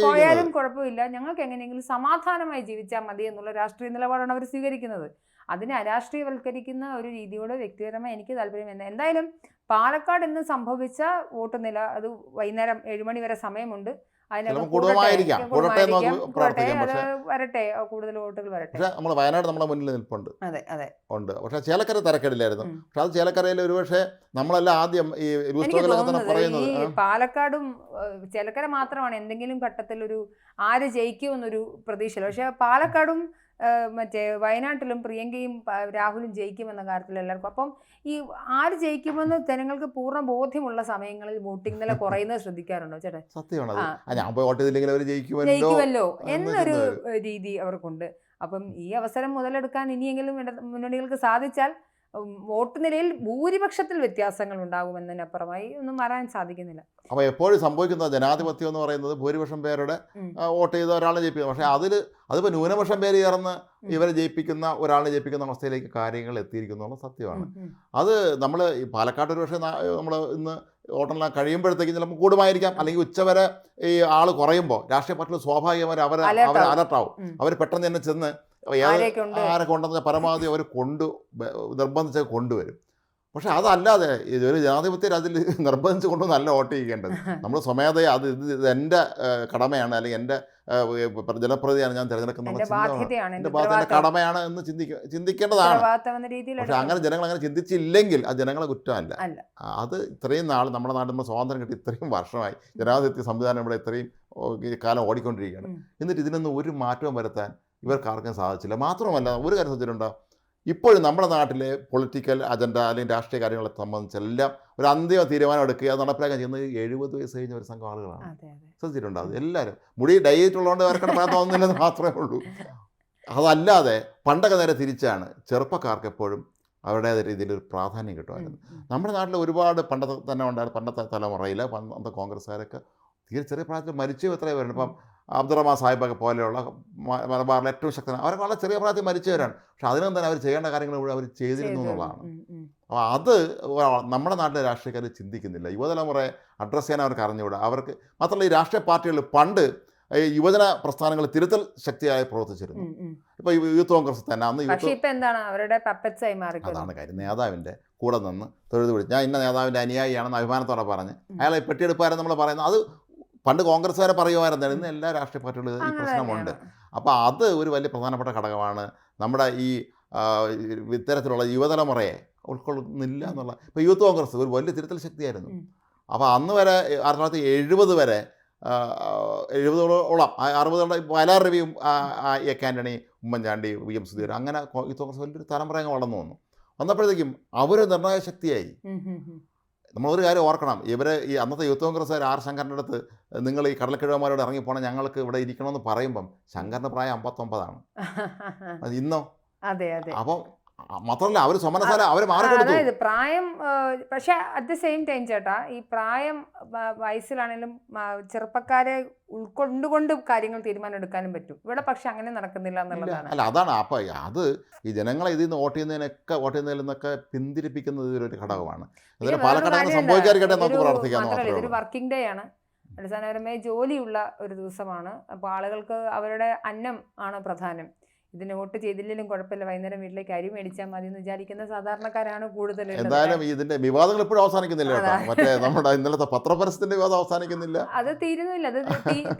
Speaker 2: പോയാലും കുഴപ്പമില്ല, ഞങ്ങൾക്ക് എങ്ങനെയെങ്കിലും സമാധാനമായി ജീവിച്ചാൽ മതി എന്നുള്ള രാഷ്ട്രീയ നിലപാടാണ് അവർ സ്വീകരിക്കുന്നത്. അതിനെ അരാഷ്ട്രീയവൽക്കരിക്കുന്ന ഒരു രീതിയോട് വ്യക്തിപരമായി എനിക്ക് താല്പര്യം. എന്തായാലും പാലക്കാട് ഇന്ന് സംഭവിച്ച വോട്ട് നില അത് വൈകുന്നേരം 7 മണി വരെ സമയമുണ്ട്. വരട്ടെ, കൂടുതൽ വോട്ടുകൾ വരട്ടെ.
Speaker 1: നമ്മൾ വയനാട് നമ്മുടെ മുന്നിൽ നിൽപ്പുണ്ട്.
Speaker 2: അതെ അതെ
Speaker 1: ഉണ്ട്. പക്ഷേ ചേലക്കര തിരക്കേടില്ലായിരുന്നു. പക്ഷെ അത് ചേലക്കരയിൽ ഒരുപക്ഷെ നമ്മളെല്ലാം ആദ്യം ഈ
Speaker 2: പാലക്കാടും ചേലക്കര മാത്രമാണ് എന്തെങ്കിലും ഘട്ടത്തിൽ ഒരു ആര് ജയിക്കുമെന്നൊരു പ്രതീക്ഷയില്ല. പക്ഷെ പാലക്കാടും മറ്റേ വയനാട്ടിലും പ്രിയങ്കയും രാഹുലും ജയിക്കുമെന്ന കാര്യത്തിൽ എല്ലാവർക്കും. അപ്പം ഈ ആര് ജയിക്കുമെന്ന് ജനങ്ങൾക്ക് പൂർണ്ണ ബോധ്യമുള്ള സമയങ്ങളിൽ വോട്ടിംഗ് നില കുറയുന്നത് ശ്രദ്ധിക്കാറുണ്ടോ ചേട്ടാ?
Speaker 1: സത്യമാണ്. ഞാൻ പോയി വോട്ട് ചെയ്തില്ലെങ്കിൽ അവർ
Speaker 2: ജയിക്കുമല്ലോ എന്നൊരു രീതി അവർക്കുണ്ട്. അപ്പം ഈ അവസരം മുതലെടുക്കാൻ ഇനിയെങ്കിലും മുന്നണികൾക്ക് സാധിച്ചാൽ വോട്ട് നിലയിൽ ഭൂരിപക്ഷത്തിൽ വ്യത്യാസങ്ങൾ ഉണ്ടാകുമെന്നതിനപ്പുറമായി ഒന്നും വരാൻ സാധിക്കുന്നില്ല.
Speaker 1: അപ്പോൾ എപ്പോഴും സംഭവിക്കുന്ന ജനാധിപത്യം എന്ന് പറയുന്നത് ഭൂരിപക്ഷം പേരുടെ വോട്ട് ചെയ്ത ഒരാളെ ജയിപ്പിക്കുക. പക്ഷേ അതിപ്പോൾ ന്യൂനപക്ഷം പേര് ചേർന്ന് ഇവരെ ജയിപ്പിക്കുന്ന ഒരാളെ ജയിപ്പിക്കുന്ന അവസ്ഥയിലേക്ക് കാര്യങ്ങൾ എത്തിയിരിക്കുന്നുള്ള സത്യമാണ്. അത് നമ്മൾ ഈ പാലക്കാട് ഒരു പക്ഷേ നമ്മൾ ഇന്ന് വോട്ടെല്ലാം കഴിയുമ്പോഴത്തേക്കും ചിലപ്പോൾ കൂടുമായിരിക്കാം, അല്ലെങ്കിൽ ഉച്ചവരെ ഈ ആൾ കുറയുമ്പോൾ രാഷ്ട്രീയ പാർട്ടികൾ സ്വാഭാവികമായി അവർ അലർട്ടാവും. അവർ പെട്ടെന്ന് തന്നെ ചെന്ന് ആരെ കൊണ്ടുവന്ന പരമാവധി അവർ നിർബന്ധിച്ച് കൊണ്ടുവരും. പക്ഷെ അതല്ലാതെ ഒരു ജനാധിപത്യം അതിൽ നിർബന്ധിച്ച് കൊണ്ട് നല്ല വോട്ട് ചെയ്യേണ്ടത് നമ്മൾ സ്വമേധയാ ഇത് എൻ്റെ കടമയാണ്, അല്ലെങ്കിൽ എൻ്റെ ജനപ്രതിയാണ് ഞാൻ തിരഞ്ഞെടുക്കുന്നത്, എൻ്റെ ബാധ്യത കടമയാണ് എന്ന് ചിന്തിക്കേണ്ടതാണ്. പക്ഷെ അങ്ങനെ ജനങ്ങൾ അങ്ങനെ ചിന്തിച്ചില്ലെങ്കിൽ അത് ജനങ്ങളെ കുറ്റമല്ല. അത് ഇത്രയും നാൾ നമ്മുടെ നാട്ടിൽ നമ്മൾ സ്വാതന്ത്ര്യം കിട്ടി ഇത്രയും വർഷമായി ജനാധിപത്യ സംവിധാനം ഇവിടെ ഇത്രയും കാലം ഓടിക്കൊണ്ടിരിക്കുകയാണ്. എന്നിട്ട് ഇതിനൊന്നും ഒരു മാറ്റവും വരുത്താൻ ഇവർക്കാർക്കും സാധിച്ചില്ല. മാത്രമല്ല ഒരു കാര്യം ശ്രദ്ധിച്ചിട്ടുണ്ടോ, ഇപ്പോഴും നമ്മുടെ നാട്ടിലെ പൊളിറ്റിക്കൽ അജണ്ട അല്ലെങ്കിൽ രാഷ്ട്രീയ കാര്യങ്ങളെ സംബന്ധിച്ചെല്ലാം ഒരു അന്തിമ തീരുമാനം എടുക്കുക, അത് നടപ്പിലാക്കാൻ ചെയ്യുന്നത് 70 വയസ്സ് കഴിഞ്ഞ ഒരു സംഘം ആളുകളാണ്. ശ്രദ്ധിച്ചിട്ടുണ്ടോ? അത് എല്ലാവരും മുടി ഡയറ്റ് ഉള്ളതുകൊണ്ട് അവർക്കടെ പറയാൻ തോന്നുന്നില്ലെന്ന് മാത്രമേ ഉള്ളൂ. അതല്ലാതെ പണ്ടൊക്കെ നേരെ തിരിച്ചാണ്, ചെറുപ്പക്കാർക്ക് എപ്പോഴും അവരുടേതായ രീതിയിൽ ഒരു പ്രാധാന്യം കിട്ടുമായിരുന്നു. നമ്മുടെ നാട്ടിൽ ഒരുപാട് പണ്ടത്തെ തന്നെ ഉണ്ടായിരുന്നു. പണ്ടത്തെ തലമുറയിൽ പണ്ടത്തെ കോൺഗ്രസ്സുകാരൊക്കെ തീരെ ചെറിയ പ്രായത്തിൽ മരിച്ചു എത്രയോ പേരുണ്ട്. ഇപ്പം അബ്ദുറഹ്മാൻ സാഹിബൊക്കെ പോലെയുള്ള മലബാറിലെ ഏറ്റവും ശക്തനാണ്, അവരൊക്കെ വളരെ ചെറിയ പ്രായത്തിൽ മരിച്ചവരാണ്. പക്ഷെ അതിനും തന്നെ അവർ ചെയ്യേണ്ട കാര്യങ്ങൾ മുഴുവൻ അവർ ചെയ്തിരുന്നു എന്നുള്ളതാണ്. അപ്പോൾ അത് നമ്മുടെ നാട്ടിലെ രാഷ്ട്രീയക്കാർ ചിന്തിക്കുന്നില്ല. യുവതലമുറയെ അഡ്രസ്സ് ചെയ്യാൻ അവർക്ക് അറിഞ്ഞുകൂടാ. അവർക്ക് മാത്രമല്ല, ഈ രാഷ്ട്രീയ പാർട്ടികൾ പണ്ട് ഈ യുവജന പ്രസ്ഥാനങ്ങൾ തിരുത്തൽ ശക്തിയായി പ്രവർത്തിച്ചിരുന്നു. ഇപ്പോൾ യൂത്ത് കോൺഗ്രസ് തന്നെ അന്ന് അതാണ് കാര്യം. നേതാവിൻ്റെ കൂടെ നിന്ന് തൊഴുതു പിടിച്ച് ഞാൻ ഇന്ന നേതാവിൻ്റെ അനുയായിയാണെന്ന് അഭിമാനത്തോടെ പറഞ്ഞ് അയാളെ പെട്ടിയെടുപ്പാരെന്ന് നമ്മൾ പറയുന്നത്, അത് പണ്ട് കോൺഗ്രസ്സുകാരെ പറയുമായിരുന്നു. ഇന്ന് എല്ലാ രാഷ്ട്രീയ പാർട്ടികളും ഈ പ്രശ്നമുണ്ട്. അപ്പോൾ അത് ഒരു വലിയ പ്രധാനപ്പെട്ട ഘടകമാണ്. നമ്മുടെ ഈ ഇത്തരത്തിലുള്ള യുവതലമുറയെ ഉൾക്കൊള്ളുന്നില്ല എന്നുള്ള. ഇപ്പോൾ യൂത്ത് കോൺഗ്രസ് ഒരു വലിയ തിരുത്തൽ ശക്തിയായിരുന്നു. അപ്പോൾ അന്ന് വരെ 1970 വരെ 70ഓളം 60 വയലാർ രവിയും എ ആൻ്റണി, ഉമ്മൻചാണ്ടി, വി എം സുധീർ, അങ്ങനെ യൂത്ത് കോൺഗ്രസ് വലിയൊരു തലമുറ വളർന്നു വന്നപ്പോഴത്തേക്കും അവർ നിർണായക ശക്തിയായി. നമ്മളൊരു കാര്യം ഓർക്കണം, ഇവർ ഈ അന്നത്തെ യൂത്ത് കോൺഗ്രസ്സുകാർ ആർ ശങ്കറിൻ്റെ അടുത്ത് നിങ്ങൾ ഈ കടലക്കിഴവന്മാരോട് ഇറങ്ങിപ്പോണം, ഞങ്ങൾക്ക് ഇവിടെ ഇരിക്കണമെന്ന് പറയുമ്പം ശങ്കറിൻ്റെ പ്രായം 59ആണ്. ഇന്നോ? അപ്പം മാത്രമല്ല അവർ സമരസാല അവർ മാറിക്കൊടുത്തു
Speaker 2: പ്രായം. പക്ഷെ അറ്റ് ദ സെയിം ടൈം ചേട്ടാ, ഈ പ്രായം വയസ്സിലാണെങ്കിലും ചെറുപ്പക്കാരെ ഉൾക്കൊണ്ടുകൊണ്ട് കാര്യങ്ങൾ തീരുമാനം എടുക്കാനും പറ്റും. ഇവിടെ പക്ഷെ അങ്ങനെ നടക്കുന്നില്ല എന്നുള്ളതാണ്.
Speaker 1: അല്ല, അതാണ്. അപ്പം അത് ഈ ജനങ്ങളെ ഇതിൽ നിന്ന് വോട്ട് ചെയ്യുന്നതിൽ നിന്നൊക്കെ പിന്തിരിപ്പിക്കുന്നത് ഒരു ഘടകമാണ്. അതിന് പാലക്കാട് സംഭവിക്കാതിരിക്കട്ടെ നമുക്ക് പ്രാർത്ഥിക്കാം.
Speaker 2: ഇതൊരു വർക്കിംഗ് ഡേ ആണ്, അടിസ്ഥാനപരമായി ജോലിയുള്ള ഒരു ദിവസമാണ്. അപ്പോൾ ആളുകൾക്ക് അവരുടെ അന്നം ആണ് പ്രധാനം. ഇതിന് വോട്ട് ചെയ്തില്ലെങ്കിലും കുഴപ്പമില്ല, വൈകുന്നേരം വീട്ടിലേക്ക് അരി മേടിച്ചാൽ മതി എന്ന് വിചാരിക്കുന്ന സാധാരണക്കാരാണ് കൂടുതൽ.
Speaker 1: എന്തായാലും ഇതിന്റെ വിവാദങ്ങൾ ഇപ്പോഴും അവസാനിക്കുന്നില്ല കേട്ടോ. മറ്റേ നമ്മുടെ ഇന്നലത്തെ പത്രപരസ്യത്തിന്റെ വിവാദം അവസാനിക്കുന്നില്ല,
Speaker 2: അത് തീരുന്നില്ല, അത്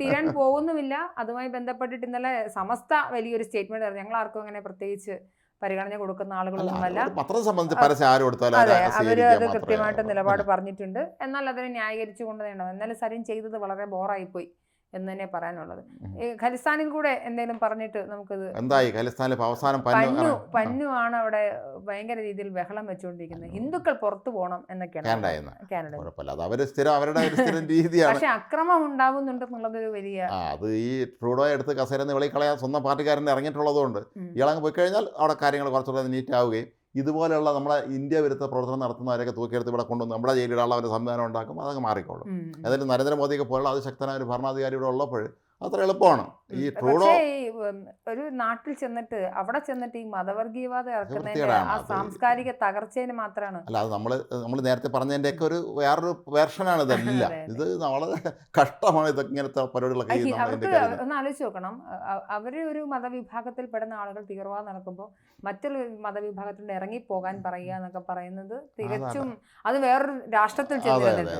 Speaker 2: തീരാൻ പോകുന്നുമില്ല. അതുമായി ബന്ധപ്പെട്ടിട്ട് ഇന്നലെ സമസ്ത വലിയൊരു സ്റ്റേറ്റ്മെന്റ് പറഞ്ഞു. ഞങ്ങൾ ആർക്കും അങ്ങനെ പ്രത്യേകിച്ച് പരിഗണന കൊടുക്കുന്ന ആളുകളൊന്നുമല്ല,
Speaker 1: പത്രം സംബന്ധിച്ച് പരസ്യം ആര് കൊടുത്താലും
Speaker 2: അവര് അത് കൃത്യമായിട്ട് നിലപാട് പറഞ്ഞിട്ടുണ്ട്. എന്നാൽ അതിനെ ന്യായീകരിച്ചു കൊണ്ട് വേണം. എന്നാലും സരിൻ ചെയ്തത് വളരെ ബോറായിപ്പോയി എന്ന് തന്നെ പറയാനുള്ളത്. ഖലിസ്ഥാനിൽ കൂടെ എന്തെങ്കിലും പറഞ്ഞിട്ട് നമുക്കത്
Speaker 1: എന്തായി? ഖലിസ്ഥാനിൽ അവസാനം
Speaker 2: പന്നു ആണ് അവിടെ ഭയങ്കര രീതിയിൽ ബഹളം വെച്ചുകൊണ്ടിരിക്കുന്നത്. ഹിന്ദുക്കൾ പുറത്തു പോകണം എന്നൊക്കെയാണ് കാനഡ. പക്ഷെ അക്രമം ഉണ്ടാവുന്നുണ്ടെന്നുള്ളതൊരു വലിയ,
Speaker 1: അത് ഈ ട്രൂഡോയെ എടുത്ത് കസേരന്ന് വെളിക്കളയാൻ സ്വന്തം പാർട്ടിക്കാരൻ ഇറങ്ങിയിട്ടുള്ളതുകൊണ്ട് ഇയാളങ്ങ് പോയി കഴിഞ്ഞാൽ അവിടെ കാര്യങ്ങൾ കുറച്ചുകൂടെ നീറ്റ് ആവുകയും ഇതുപോലെയുള്ള നമ്മളെ ഇന്ത്യ വിരുദ്ധ പ്രവർത്തനം നടത്തുന്നവരൊക്കെ തൂക്കിയെടുത്ത് ഇവിടെ കൊണ്ടുവന്ന് നമ്മുടെ ജയിലിടാനുള്ള ഒരു സംവിധാനം ഉണ്ടാക്കും, അതങ്ങ് മാറിക്കോളും. ഏതായാലും നരേന്ദ്രമോദിയൊക്കെ പോലുള്ള അതിശക്തനായ ഒരു ഭരണാധികാരി ഇവിടെ ഉള്ളപ്പോൾ അത്ര എളുപ്പമാണ്. ഈ ട്രൂഡോ
Speaker 2: ഒരു നാട്ടിൽ ചെന്നിട്ട് അവിടെ ചെന്നിട്ട് ഈ മതവർഗീയവാദം ഇറക്കുന്നതിന്റെ ആ സാംസ്കാരിക തകർച്ചേന് മാത്രമാണ്.
Speaker 1: അല്ല, അത് നമ്മൾ നേരത്തെ പറഞ്ഞതിൻ്റെയൊക്കെ ഒരു വേറൊരു വേർഷനാണ് ഇതെല്ലാം. ഇത് വളരെ കഷ്ടമാണ് ഇങ്ങനത്തെ പരിപാടികളൊക്കെ.
Speaker 2: ഒന്ന് ആലോചിച്ച് നോക്കണം, അവര് ഒരു മതവിഭാഗത്തിൽ പെടുന്ന ആളുകൾ തീവ്രവാദം നടക്കുമ്പോൾ മറ്റൊരു മതവിഭാഗത്തിൽ ഇറങ്ങിപ്പോകാൻ പറയുക എന്നൊക്കെ പറയുന്നത് തികച്ചും അത് വേറൊരു രാഷ്ട്രത്തിൽ ചെന്നിരുന്നിട്ട്.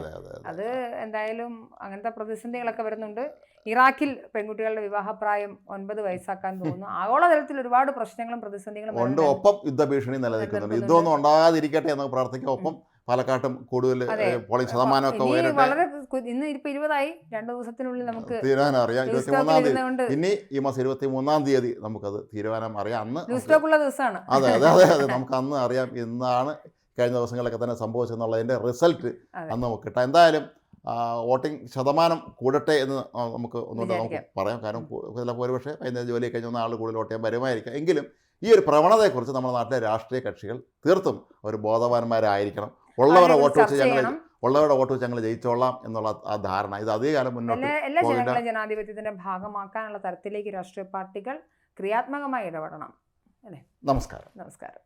Speaker 2: അത് എന്തായാലും അങ്ങനത്തെ പ്രതിസന്ധികളൊക്കെ വരുന്നുണ്ട്. ഇറാഖിൽ പെൺകുട്ടികളുടെ വിവാഹപ്രായം 9 വയസ്സാക്കാൻ പോകുന്നു. ആഗോളതലത്തിൽ ഒരുപാട് പ്രശ്നങ്ങളും പ്രതിസന്ധികളും
Speaker 1: ഉണ്ട്. ഒപ്പം യുദ്ധഭീഷണി നിലനിൽക്കുന്നുണ്ട്. യുദ്ധമൊന്നും ഉണ്ടാകാതിരിക്കട്ടെ എന്ന് പ്രാർത്ഥിക്കാം. ഒപ്പം പാലക്കാട്ടും കൂടുതൽ
Speaker 2: അതെ.
Speaker 1: പോളിംഗ് ശതമാനമൊക്കെ
Speaker 2: ഇനി
Speaker 1: ഉയരട്ടെ.
Speaker 2: വളരെ ഇന്ന് ഇപ്പൊ 20 2 ദിവസത്തിനുള്ളിൽ നമുക്ക്
Speaker 1: തീരുമാനം അറിയാം.
Speaker 2: ന്യൂസ്
Speaker 1: 23-ാം തീയതി
Speaker 2: ഇരുന്നുകൊണ്ട്
Speaker 1: ഇനി ഈ മാസം 23-ാം തീയതി നമുക്കത് തീരുമാനം അറിയാം. അന്ന്
Speaker 2: ന്യൂസ് സ്റ്റോക്ക് ഉള്ള ദിവസമാണ്.
Speaker 1: അതെ അതെ അതെ അതെ നമുക്ക് അന്ന് അറിയാം ഇന്നാണ് കഴിഞ്ഞ ദിവസങ്ങളിലൊക്കെ തന്നെ സംഭവിച്ചെന്നുള്ളതിൻ്റെ റിസൾട്ട്
Speaker 2: അതെ.
Speaker 1: അന്ന് നമുക്ക് കിട്ടാം. എന്തായാലും വോട്ടിംഗ് ശതമാനം കൂടട്ടെ എന്ന് നമുക്ക് ഒന്നുകൂടെ നമുക്ക് പറയാം. കാരണം ചിലപ്പോൾ ഒരുപക്ഷെ വൈകുന്നേരം ജോലി കഴിഞ്ഞ ആൾ കൂടുതൽ വോട്ട് ചെയ്യാൻ വരുമായിരിക്കാം. എങ്കിലും ഈ ഒരു പ്രവണതയെക്കുറിച്ച് നമ്മുടെ നാട്ടിലെ രാഷ്ട്രീയ കക്ഷികൾ തീർത്തും ഒരു ബോധവാന്മാരായിരിക്കണം. ഉള്ളവരുടെ വോട്ട് വെച്ച് ഞങ്ങൾ ജയിച്ചോളാം എന്നുള്ള ആ ധാരണ ഇത് അധികകാലം മുന്നോട്ട്
Speaker 2: എല്ലാ ജനങ്ങളെ ജനാധിപത്യത്തിന്റെ ഭാഗമാക്കാനുള്ള തരത്തിലേക്ക് രാഷ്ട്രീയ പാർട്ടികൾ ക്രിയാത്മകമായി ഇടപെടണം. അല്ലേ?
Speaker 1: നമസ്കാരം.
Speaker 2: നമസ്കാരം.